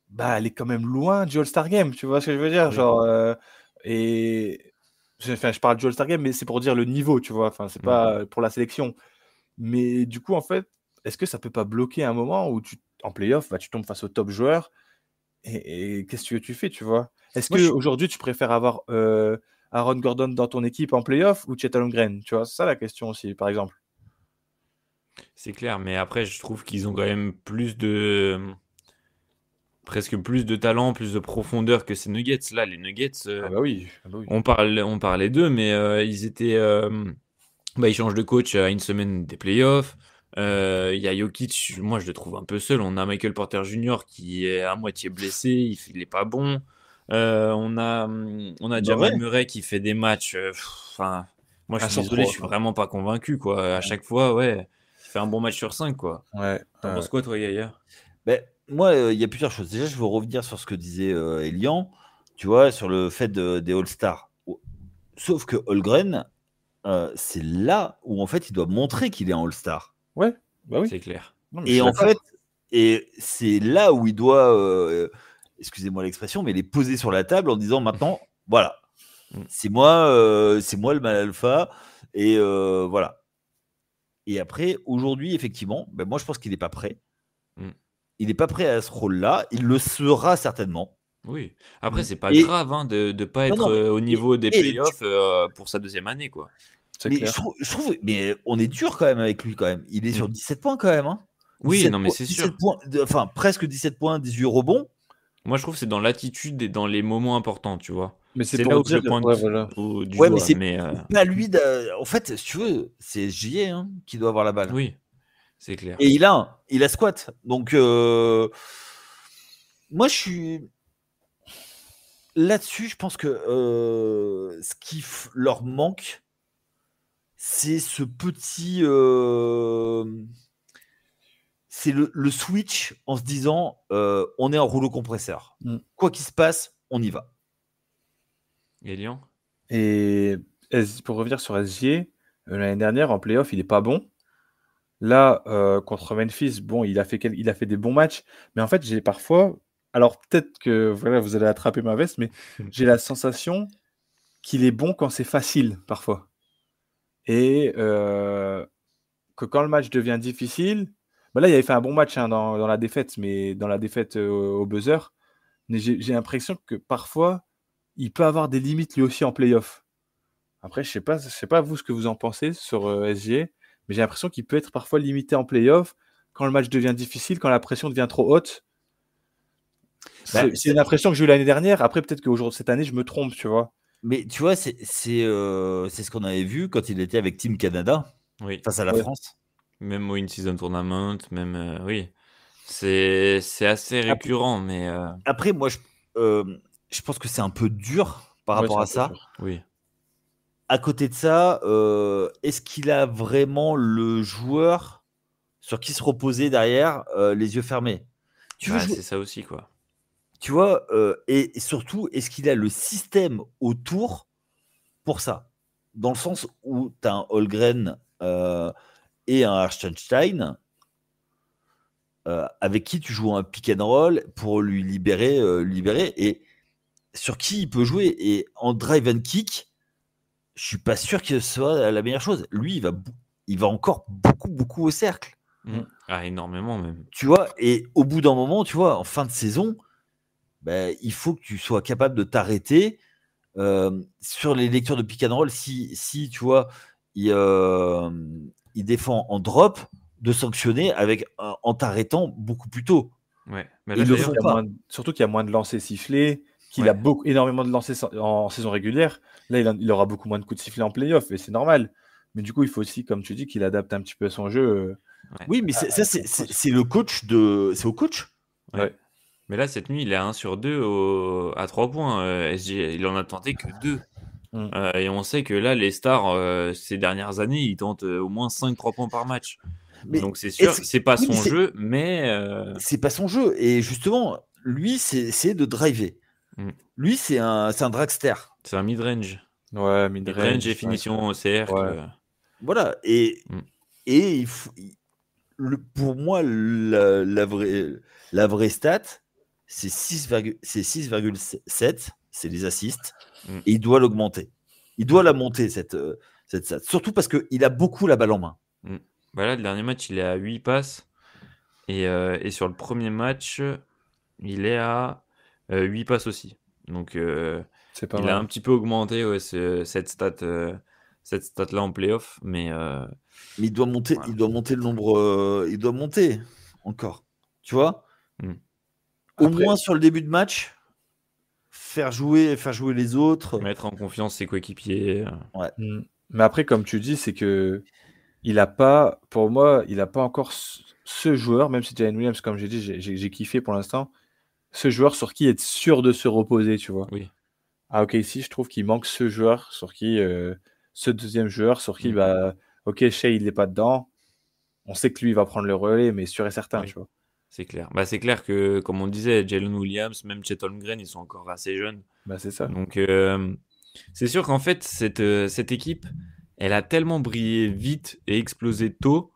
bah, elle est quand même loin du All-Star Game, tu vois ce que je veux dire? Oui. Genre, et enfin, je parle du All-Star Game, mais c'est pour dire le niveau, tu vois? Enfin, c'est pas pour la sélection. Mais du coup, en fait, est-ce que ça peut pas bloquer un moment où en playoff, bah, tu tombes face au top joueur et qu'est-ce que tu fais, tu vois? Est-ce moi, que aujourd'hui tu préfères avoir Aaron Gordon dans ton équipe en playoff ou Chet Holmgren? Tu vois? C'est ça la question aussi, par exemple. C'est clair, mais après, je trouve qu'ils ont quand même presque plus de talent, plus de profondeur que ces Nuggets. Là, les Nuggets, Ah bah oui, ah bah oui. on parlait d'eux, mais ils changent de coach à une semaine des playoffs. Il y a Jokic, moi je le trouve un peu seul. On a Michael Porter Jr. qui est à moitié blessé, il est pas bon. On a bah ouais. Jamal Murray qui fait des matchs. Enfin, moi je Un suis sur désolé, je trois, suis quoi. vraiment pas convaincu quoi. À chaque fois, ouais, il fait un bon match sur 5 quoi. Ouais, T'en penses quoi toi, Yaya? Ben, moi, il y a plusieurs choses. Déjà, je veux revenir sur ce que disait Elian, tu vois, sur le fait des All-Stars. Sauf que Holmgren, c'est là où en fait il doit montrer qu'il est en All-Star. ouais, bah oui. C'est clair. Non, mais je Et suis en d'accord. fait, et c'est là où il doit, excusez-moi l'expression, mais les poser sur la table en disant maintenant, voilà, Mm. c'est moi le mal alpha, et voilà. Et après, aujourd'hui, effectivement, ben moi je pense qu'il n'est pas prêt. Mm. Il n'est pas prêt à ce rôle-là. Il le sera certainement. Oui. Après, c'est pas Et grave hein, de ne pas non, être non, au niveau des et playoffs pour sa deuxième année quoi. C'est mais clair. je trouve, mais on est dur quand même avec lui quand même. Il est sur 17 points quand même. Hein. Oui, 17 non mais points, c'est 17 sûr. points, enfin presque 17 points, 18 rebonds. Moi, je trouve que c'est dans l'attitude et dans les moments importants, tu vois. Mais c'est C'est là pour où je dire, le pointe ouais, voilà. du Ouais, mais doigt. c'est Mais pas lui. En fait, si tu veux, c'est SGA hein, qui doit avoir la balle. oui, c'est clair. Et il a squat. Donc, moi, je suis là-dessus. Je pense que ce qui leur manque, c'est ce petit. C'est le switch en se disant on est en rouleau compresseur. Mm. Quoi qu'il se passe, on y va. Elian? Et pour revenir sur SGA, l'année dernière en playoff, il est pas bon. Là, contre Memphis, bon, il a fait des bons matchs, mais en fait, j'ai parfois, alors peut-être que voilà, vous allez attraper ma veste, mais j'ai la sensation qu'il est bon quand c'est facile parfois, et que quand le match devient difficile, bah là, il avait fait un bon match hein, dans la défaite, mais dans la défaite au buzzer, mais j'ai l'impression que parfois, il peut avoir des limites lui aussi en playoff. Après, je sais pas vous ce que vous en pensez sur SGA, mais j'ai l'impression qu'il peut être parfois limité en playoff quand le match devient difficile, quand la pression devient trop haute. Bah, C'est une impression que j'ai eu l'année dernière. Après, peut-être qu'aujourd'hui, cette année, je me trompe, tu vois. mais tu vois, c'est ce qu'on avait vu quand il était avec Team Canada Oui. face à la Ouais. France. Même au In-Season Tournament, même. Oui. C'est assez récurrent, mais Après, moi, je pense que c'est un peu dur par Ouais, rapport c'est un à peu ça. dur. oui. À côté de ça, est-ce qu'il a vraiment le joueur sur qui se reposer derrière les yeux fermés tu, veux Bah, jouer- c'est ça aussi, quoi. tu vois, et surtout, est-ce qu'il a le système autour pour ça dans le sens où tu as un Holmgren et un Hartenstein avec qui tu joues un pick and roll pour lui libérer et sur qui il peut jouer. Et en drive and kick, je suis pas sûr que ce soit la meilleure chose. Lui, il va encore beaucoup au cercle. Mm. Ah, énormément, même. Tu vois, et au bout d'un moment, tu vois, en fin de saison, ben, il faut que tu sois capable de t'arrêter sur les lectures de pick and roll. Si tu vois, il défend en drop, de sanctionner en t'arrêtant beaucoup plus tôt. Ouais. Mais Et là, ils le d'ailleurs, font pas. Surtout qu'il y a moins de lancers sifflés, qu'il Ouais. a énormément de lancers en saison régulière. Là, il aura beaucoup moins de coups de sifflet en playoff, et c'est normal. Mais du coup, il faut aussi, comme tu dis, qu'il adapte un petit peu son jeu. Ouais. Oui, mais ça, c'est le coach de. C'est au coach. Ouais. Mais là, cette nuit, il est à 1 sur 2 à 3 points. SG, il en a tenté que 2. Et on sait que là, les stars, ces dernières années, ils tentent au moins 5 3 points par match. Mais Donc c'est sûr, c'est pas oui, mais son jeu, mais c'est pas son jeu. Et justement, lui, c'est de driver. Lui, c'est un dragster. c'est un mid-range. Ouais, Mid-range et finition au cercle. Ouais. Voilà. Et pour moi, la vraie stat, c'est 6,7. C'est les assists. Et il doit l'augmenter. Il doit la monter, cette stat. Surtout parce qu'il a beaucoup la balle en main. Voilà, le dernier match, il est à 8 passes. Et sur le premier match, il est à 8 passes aussi. Donc c'est pas il mal. a un petit peu augmenté cette stat-là en playoff. Mais il doit monter, il doit monter le nombre. Il doit monter encore. Tu vois Au moins sur le début de match, faire jouer les autres. Mettre en confiance ses coéquipiers. Ouais. Mais après, comme tu dis, c'est que il a pas, pour moi, il n'a pas encore ce joueur, même si Jalen Williams, comme j'ai dit, j'ai kiffé pour l'instant, ce joueur sur qui être sûr de se reposer, tu vois. Oui. Ah, ok, ici, je trouve qu'il manque ce joueur sur qui, ce deuxième joueur sur qui, ok, Shea, il n'est pas dedans. On sait que lui, il va prendre le relais, mais sûr et certain, tu vois. C'est clair. C'est clair que, comme on disait, Jalen Williams, même Chet Holmgren, ils sont encore assez jeunes. C'est ça. Donc, c'est sûr qu'en fait, cette équipe, elle a tellement brillé vite et explosé tôt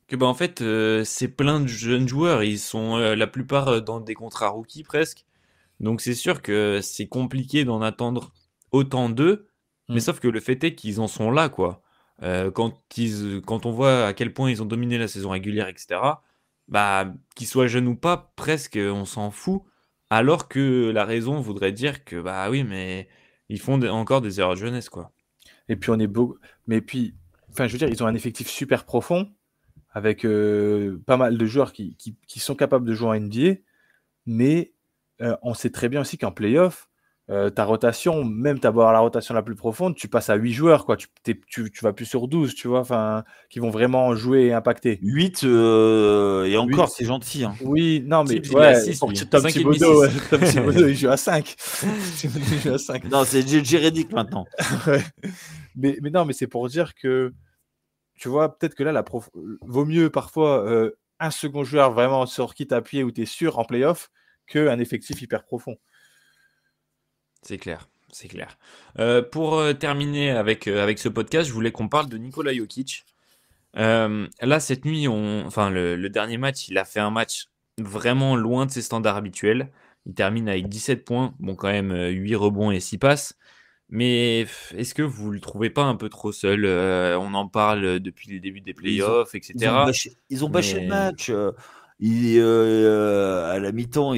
que, en fait, c'est plein de jeunes joueurs. Ils sont la plupart dans des contrats rookies presque. Donc, c'est sûr que c'est compliqué d'en attendre autant d'eux. Mais sauf que le fait est qu'ils en sont là, quoi. Quand on voit à quel point ils ont dominé la saison régulière, etc., qu'ils soient jeunes ou pas, presque on s'en fout. Alors que la raison voudrait dire que, oui, mais ils font encore des erreurs de jeunesse, quoi. Et puis on est beau. Mais puis, enfin, je veux dire, ils ont un effectif super profond avec pas mal de joueurs qui sont capables de jouer en NBA. Mais on sait très bien aussi qu'en playoff, ta rotation, même t'avoir la rotation la plus profonde, tu passes à 8 joueurs, quoi. Tu vas plus sur 12, tu vois, enfin, qui vont vraiment jouer et impacter. 8, et encore, 8. C'est gentil. Hein. Oui, non, mais il est à 6, pour lui. Tom 5,5. Thibodeau, Tom Thibodeau, il joue à 5. Il joue à 5. Non, c'est J.J. maintenant. Ouais. Mais non, mais c'est pour dire que, tu vois, peut-être que là, vaut mieux parfois un second joueur vraiment sur qui t'appuyer où tu es sûr en playoff qu'un effectif hyper profond. C'est clair, c'est clair. Pour terminer avec ce podcast, je voulais qu'on parle de Nikola Jokic. Là, cette nuit, le dernier match, il a fait un match vraiment loin de ses standards habituels. Il termine avec 17 points, bon quand même 8 rebonds et 6 passes. Mais est-ce que vous le trouvez pas un peu trop seul? On en parle depuis le début des playoffs, etc. Ils ont bâché le match. À la mi-temps,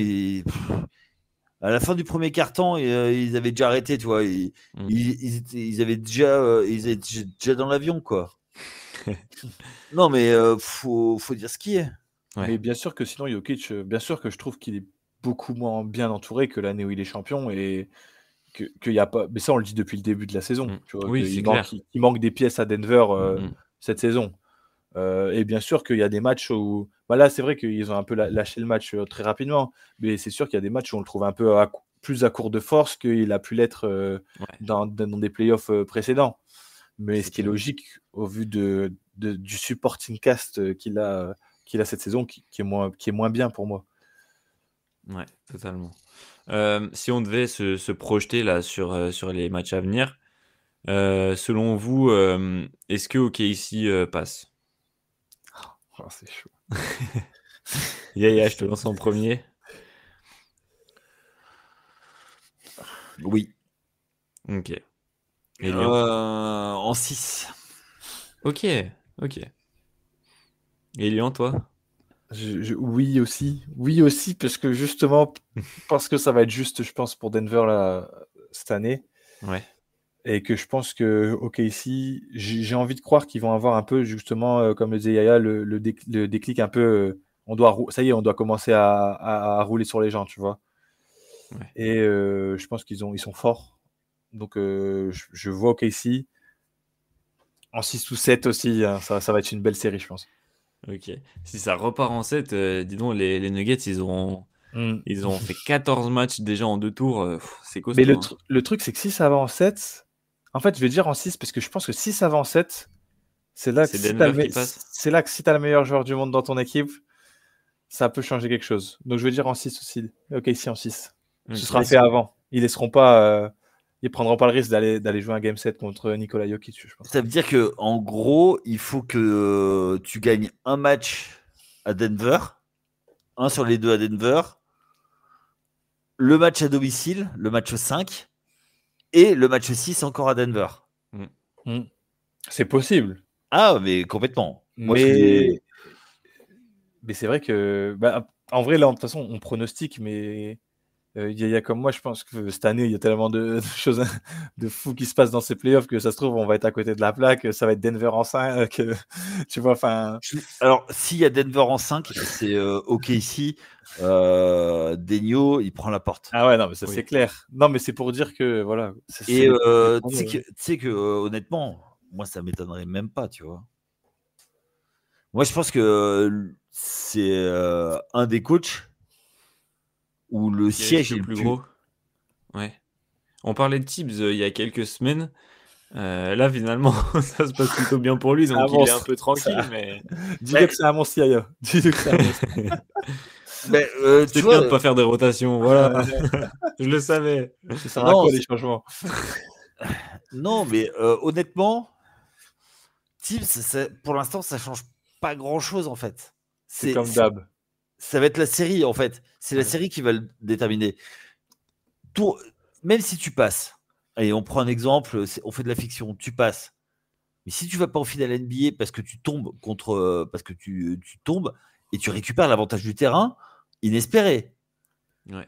à la fin du premier quart-temps, ils avaient déjà arrêté, tu vois. Ils étaient déjà dans l'avion, quoi. Non, mais faut dire ce qui est. Ouais. Mais bien sûr que sinon, Jokic, bien sûr que je trouve qu'il est beaucoup moins bien entouré que l'année où il est champion et qu'il y a pas. Mais ça, on le dit depuis le début de la saison. Tu vois, Oui, c'est clair. il manque des pièces à Denver cette saison. Et bien sûr qu'il y a des matchs où. Là, c'est vrai qu'ils ont un peu lâché le match très rapidement. Mais c'est sûr qu'il y a des matchs où on le trouve un peu plus à court de force qu'il a pu l'être dans des playoffs précédents. Mais ce qui est logique au vu du supporting cast qu'il a cette saison, qui est moins bien pour moi. Ouais, totalement. Si on devait se projeter là sur les matchs à venir, selon vous, est-ce que OKC passe? Oh, c'est chaud. Yaya, je te lance en premier. Oui. Ok. Et Lyon En 6. Ok. Et Lyon, toi? Oui aussi, parce que justement, parce que ça va être juste, je pense, pour Denver là, cette année. Ouais. Et que je pense que OKC, j'ai envie de croire qu'ils vont avoir un peu, justement, comme le disait Yaya, le déclic un peu. Ça y est, on doit commencer à rouler sur les gens, tu vois. Ouais. Et je pense qu'ils sont forts. Donc, je vois OKC en 6 ou 7 aussi. Hein, ça va être une belle série, je pense. Ok. Si ça repart en 7, dis donc, les Nuggets, Hmm. ils ont fait 14 matchs déjà en 2 tours. C'est Mais costaud. Hein. le truc, c'est que si ça va en 7, en fait, je vais dire en 6 parce que je pense que si ça va en 7, c'est là que C'est si tu as Denver qui passe. c'est là que si tu le meilleur joueur du monde dans ton équipe, ça peut changer quelque chose. Donc je vais dire en 6 aussi. Ok, ici en 6. Ce Ok. sera fait avant. Ils laisseront pas, ils prendront pas le risque d'aller jouer un game 7 contre Nikola Jokic, je pense. Ça veut dire que en gros, il faut que tu gagnes un match à Denver, un sur les deux à Denver, le match à domicile, le match 5, et le match 6 encore à Denver. C'est possible. Ah, mais complètement. Moi, Mais c'est vrai que, bah, en vrai, là, de toute façon, on pronostique, mais Yaya comme moi, je pense que cette année, il y a tellement de choses de fous qui se passent dans ces playoffs que ça se trouve, on va être à côté de la plaque, ça va être Denver en 5, tu vois, enfin. Alors, s'il y a Denver en 5, c'est OK ici. Denio, il prend la porte. Ah ouais, non, mais ça Oui. c'est clair. Non, mais c'est pour dire que voilà. Et tu sais que honnêtement, moi, ça m'étonnerait même pas, tu vois. Moi, je pense que c'est un des coachs où le Qui siège est le le plus plus. gros. Ouais. On parlait de Tibbs il y a quelques semaines. Là, finalement, ça se passe plutôt bien pour lui, donc il est un peu tranquille. Mais Dis-le que c'est un monstre, Yaya. Dis-le que c'est un monstre. Mais, c'est tu bien vois, de pas faire des rotations. Voilà, je le savais. Ça sert à non, quoi les changements? non, mais honnêtement, Tibbs, pour l'instant, ça change pas grand-chose en fait. C'est comme d'hab. Ça va être la série en fait. C'est la Ouais. série qui va le déterminer. Même si tu passes, allez, on prend un exemple, on fait de la fiction, tu passes. Mais si tu vas pas en finale NBA parce que tu tombes parce que tu tombes et tu récupères l'avantage du terrain inespéré. Ouais.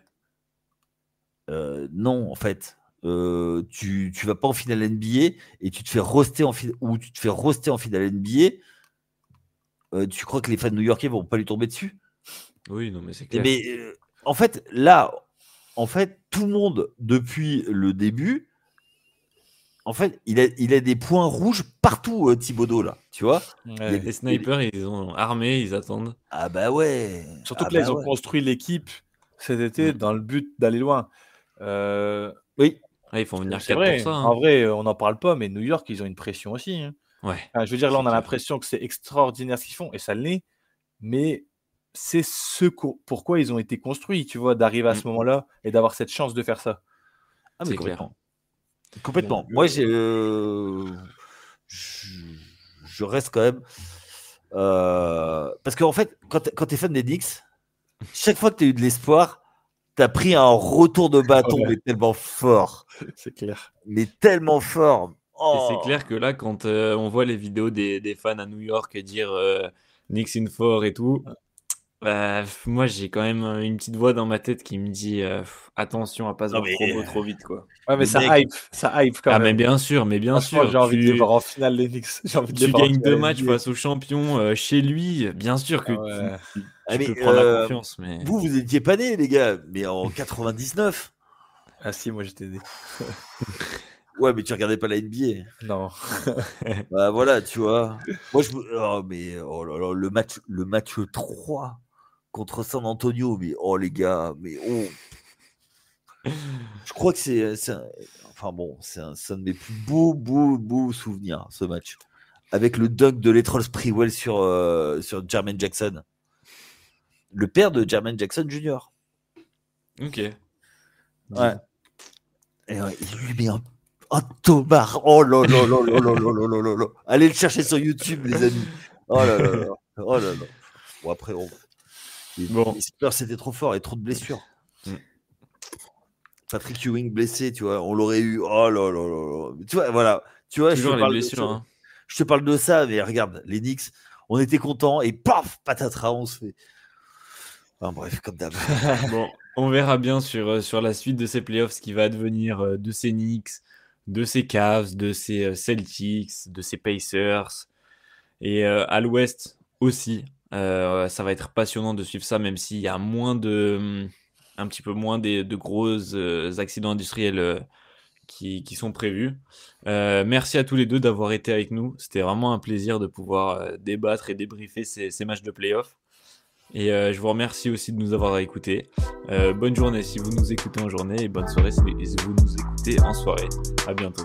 Non, en fait. Tu vas pas en finale NBA et tu te fais roaster en finale NBA. Tu crois que les fans new-yorkais vont pas lui tomber dessus? Oui, non, mais c'est clair. Mais en fait, là, tout le monde depuis le début, en fait, il a des points rouges partout, Thibodeau là, tu vois. Ouais. Les snipers, ils ont armé, ils attendent. Ah bah ouais. Surtout Ah que là, bah ils ont ouais. construit l'équipe cet été dans le but d'aller loin. Oui. Ah, ils font venir C'est 4 pour vrai. ça. Hein. En vrai, on n'en parle pas, mais New York, ils ont une pression aussi. Hein. Ouais. Enfin, je veux dire, là, c'est on a clair. l'impression que c'est extraordinaire ce qu'ils font, et ça l'est, mais c'est pourquoi ils ont été construits, tu vois, d'arriver à ce moment-là et d'avoir cette chance de faire ça. Ah mais C'est complètement. clair. Complètement. Donc, Moi, je reste quand même. Parce qu'en fait, quand tu es fan des Knicks, chaque fois que tu as eu de l'espoir, tu as pris un retour de bâton, mais tellement fort. C'est clair. Mais tellement fort. Et c'est Oh. clair que là, quand on voit les vidéos des fans à New York dire Knicks in 4 et tout, moi j'ai quand même une petite voix dans ma tête qui me dit attention à pas se Non, voir mais, trop beau trop vite quoi. Ouais, mais les mecs- ça hype quand Ah même. mais bien sûr, Franchement, j'ai envie de les tu, voir en finale, les Knicks. J'ai envie de les tu voir en gagnes finale 2 matchs NBA. face au champion chez lui, bien sûr que Ah ouais. Ah, mais, peux prendre la confiance, mais vous étiez pas nés, les gars, mais en 99. Ah si, moi j'étais né. Ouais, mais tu regardais pas la NBA. Non. Bah voilà, tu vois. Moi, oh là là, le match 3 contre San Antonio, mais oh les gars, mais oh. Je crois que enfin bon, c'est un de mes plus beaux souvenirs, ce match. Avec le dunk de Latrell Sprewell sur Jermaine Jackson. Le père de Jermaine Jackson Jr. ok. Ouais. Et ouais, il lui met un tomard. Oh là là là là là là là là là. Allez le chercher sur YouTube, les amis. Oh là là là. Oh là là. Bon, après, les Spurs, c'était trop fort et trop de blessures. Patrick Ewing blessé, tu vois, on l'aurait eu. Oh là là là là. Tu vois, voilà. Tu vois, Toujours les blessures. Hein. Je te parle de ça, mais regarde, les Knicks, on était contents et paf, patatras, on se fait. Enfin, bref, comme d'hab. Bon, on verra bien sur la suite de ces playoffs ce qui va advenir de ces Knicks, de ces Cavs, de ces Celtics, de ces Pacers. Et à l'ouest aussi, ça va être passionnant de suivre ça, même s'il y a un petit peu moins de gros accidents industriels qui sont prévus. Merci à tous les deux d'avoir été avec nous. C'était vraiment un plaisir de pouvoir débattre et débriefer ces matchs de play-off. Et je vous remercie aussi de nous avoir écoutés. Bonne journée si vous nous écoutez en journée et bonne soirée si vous nous écoutez en soirée. À bientôt.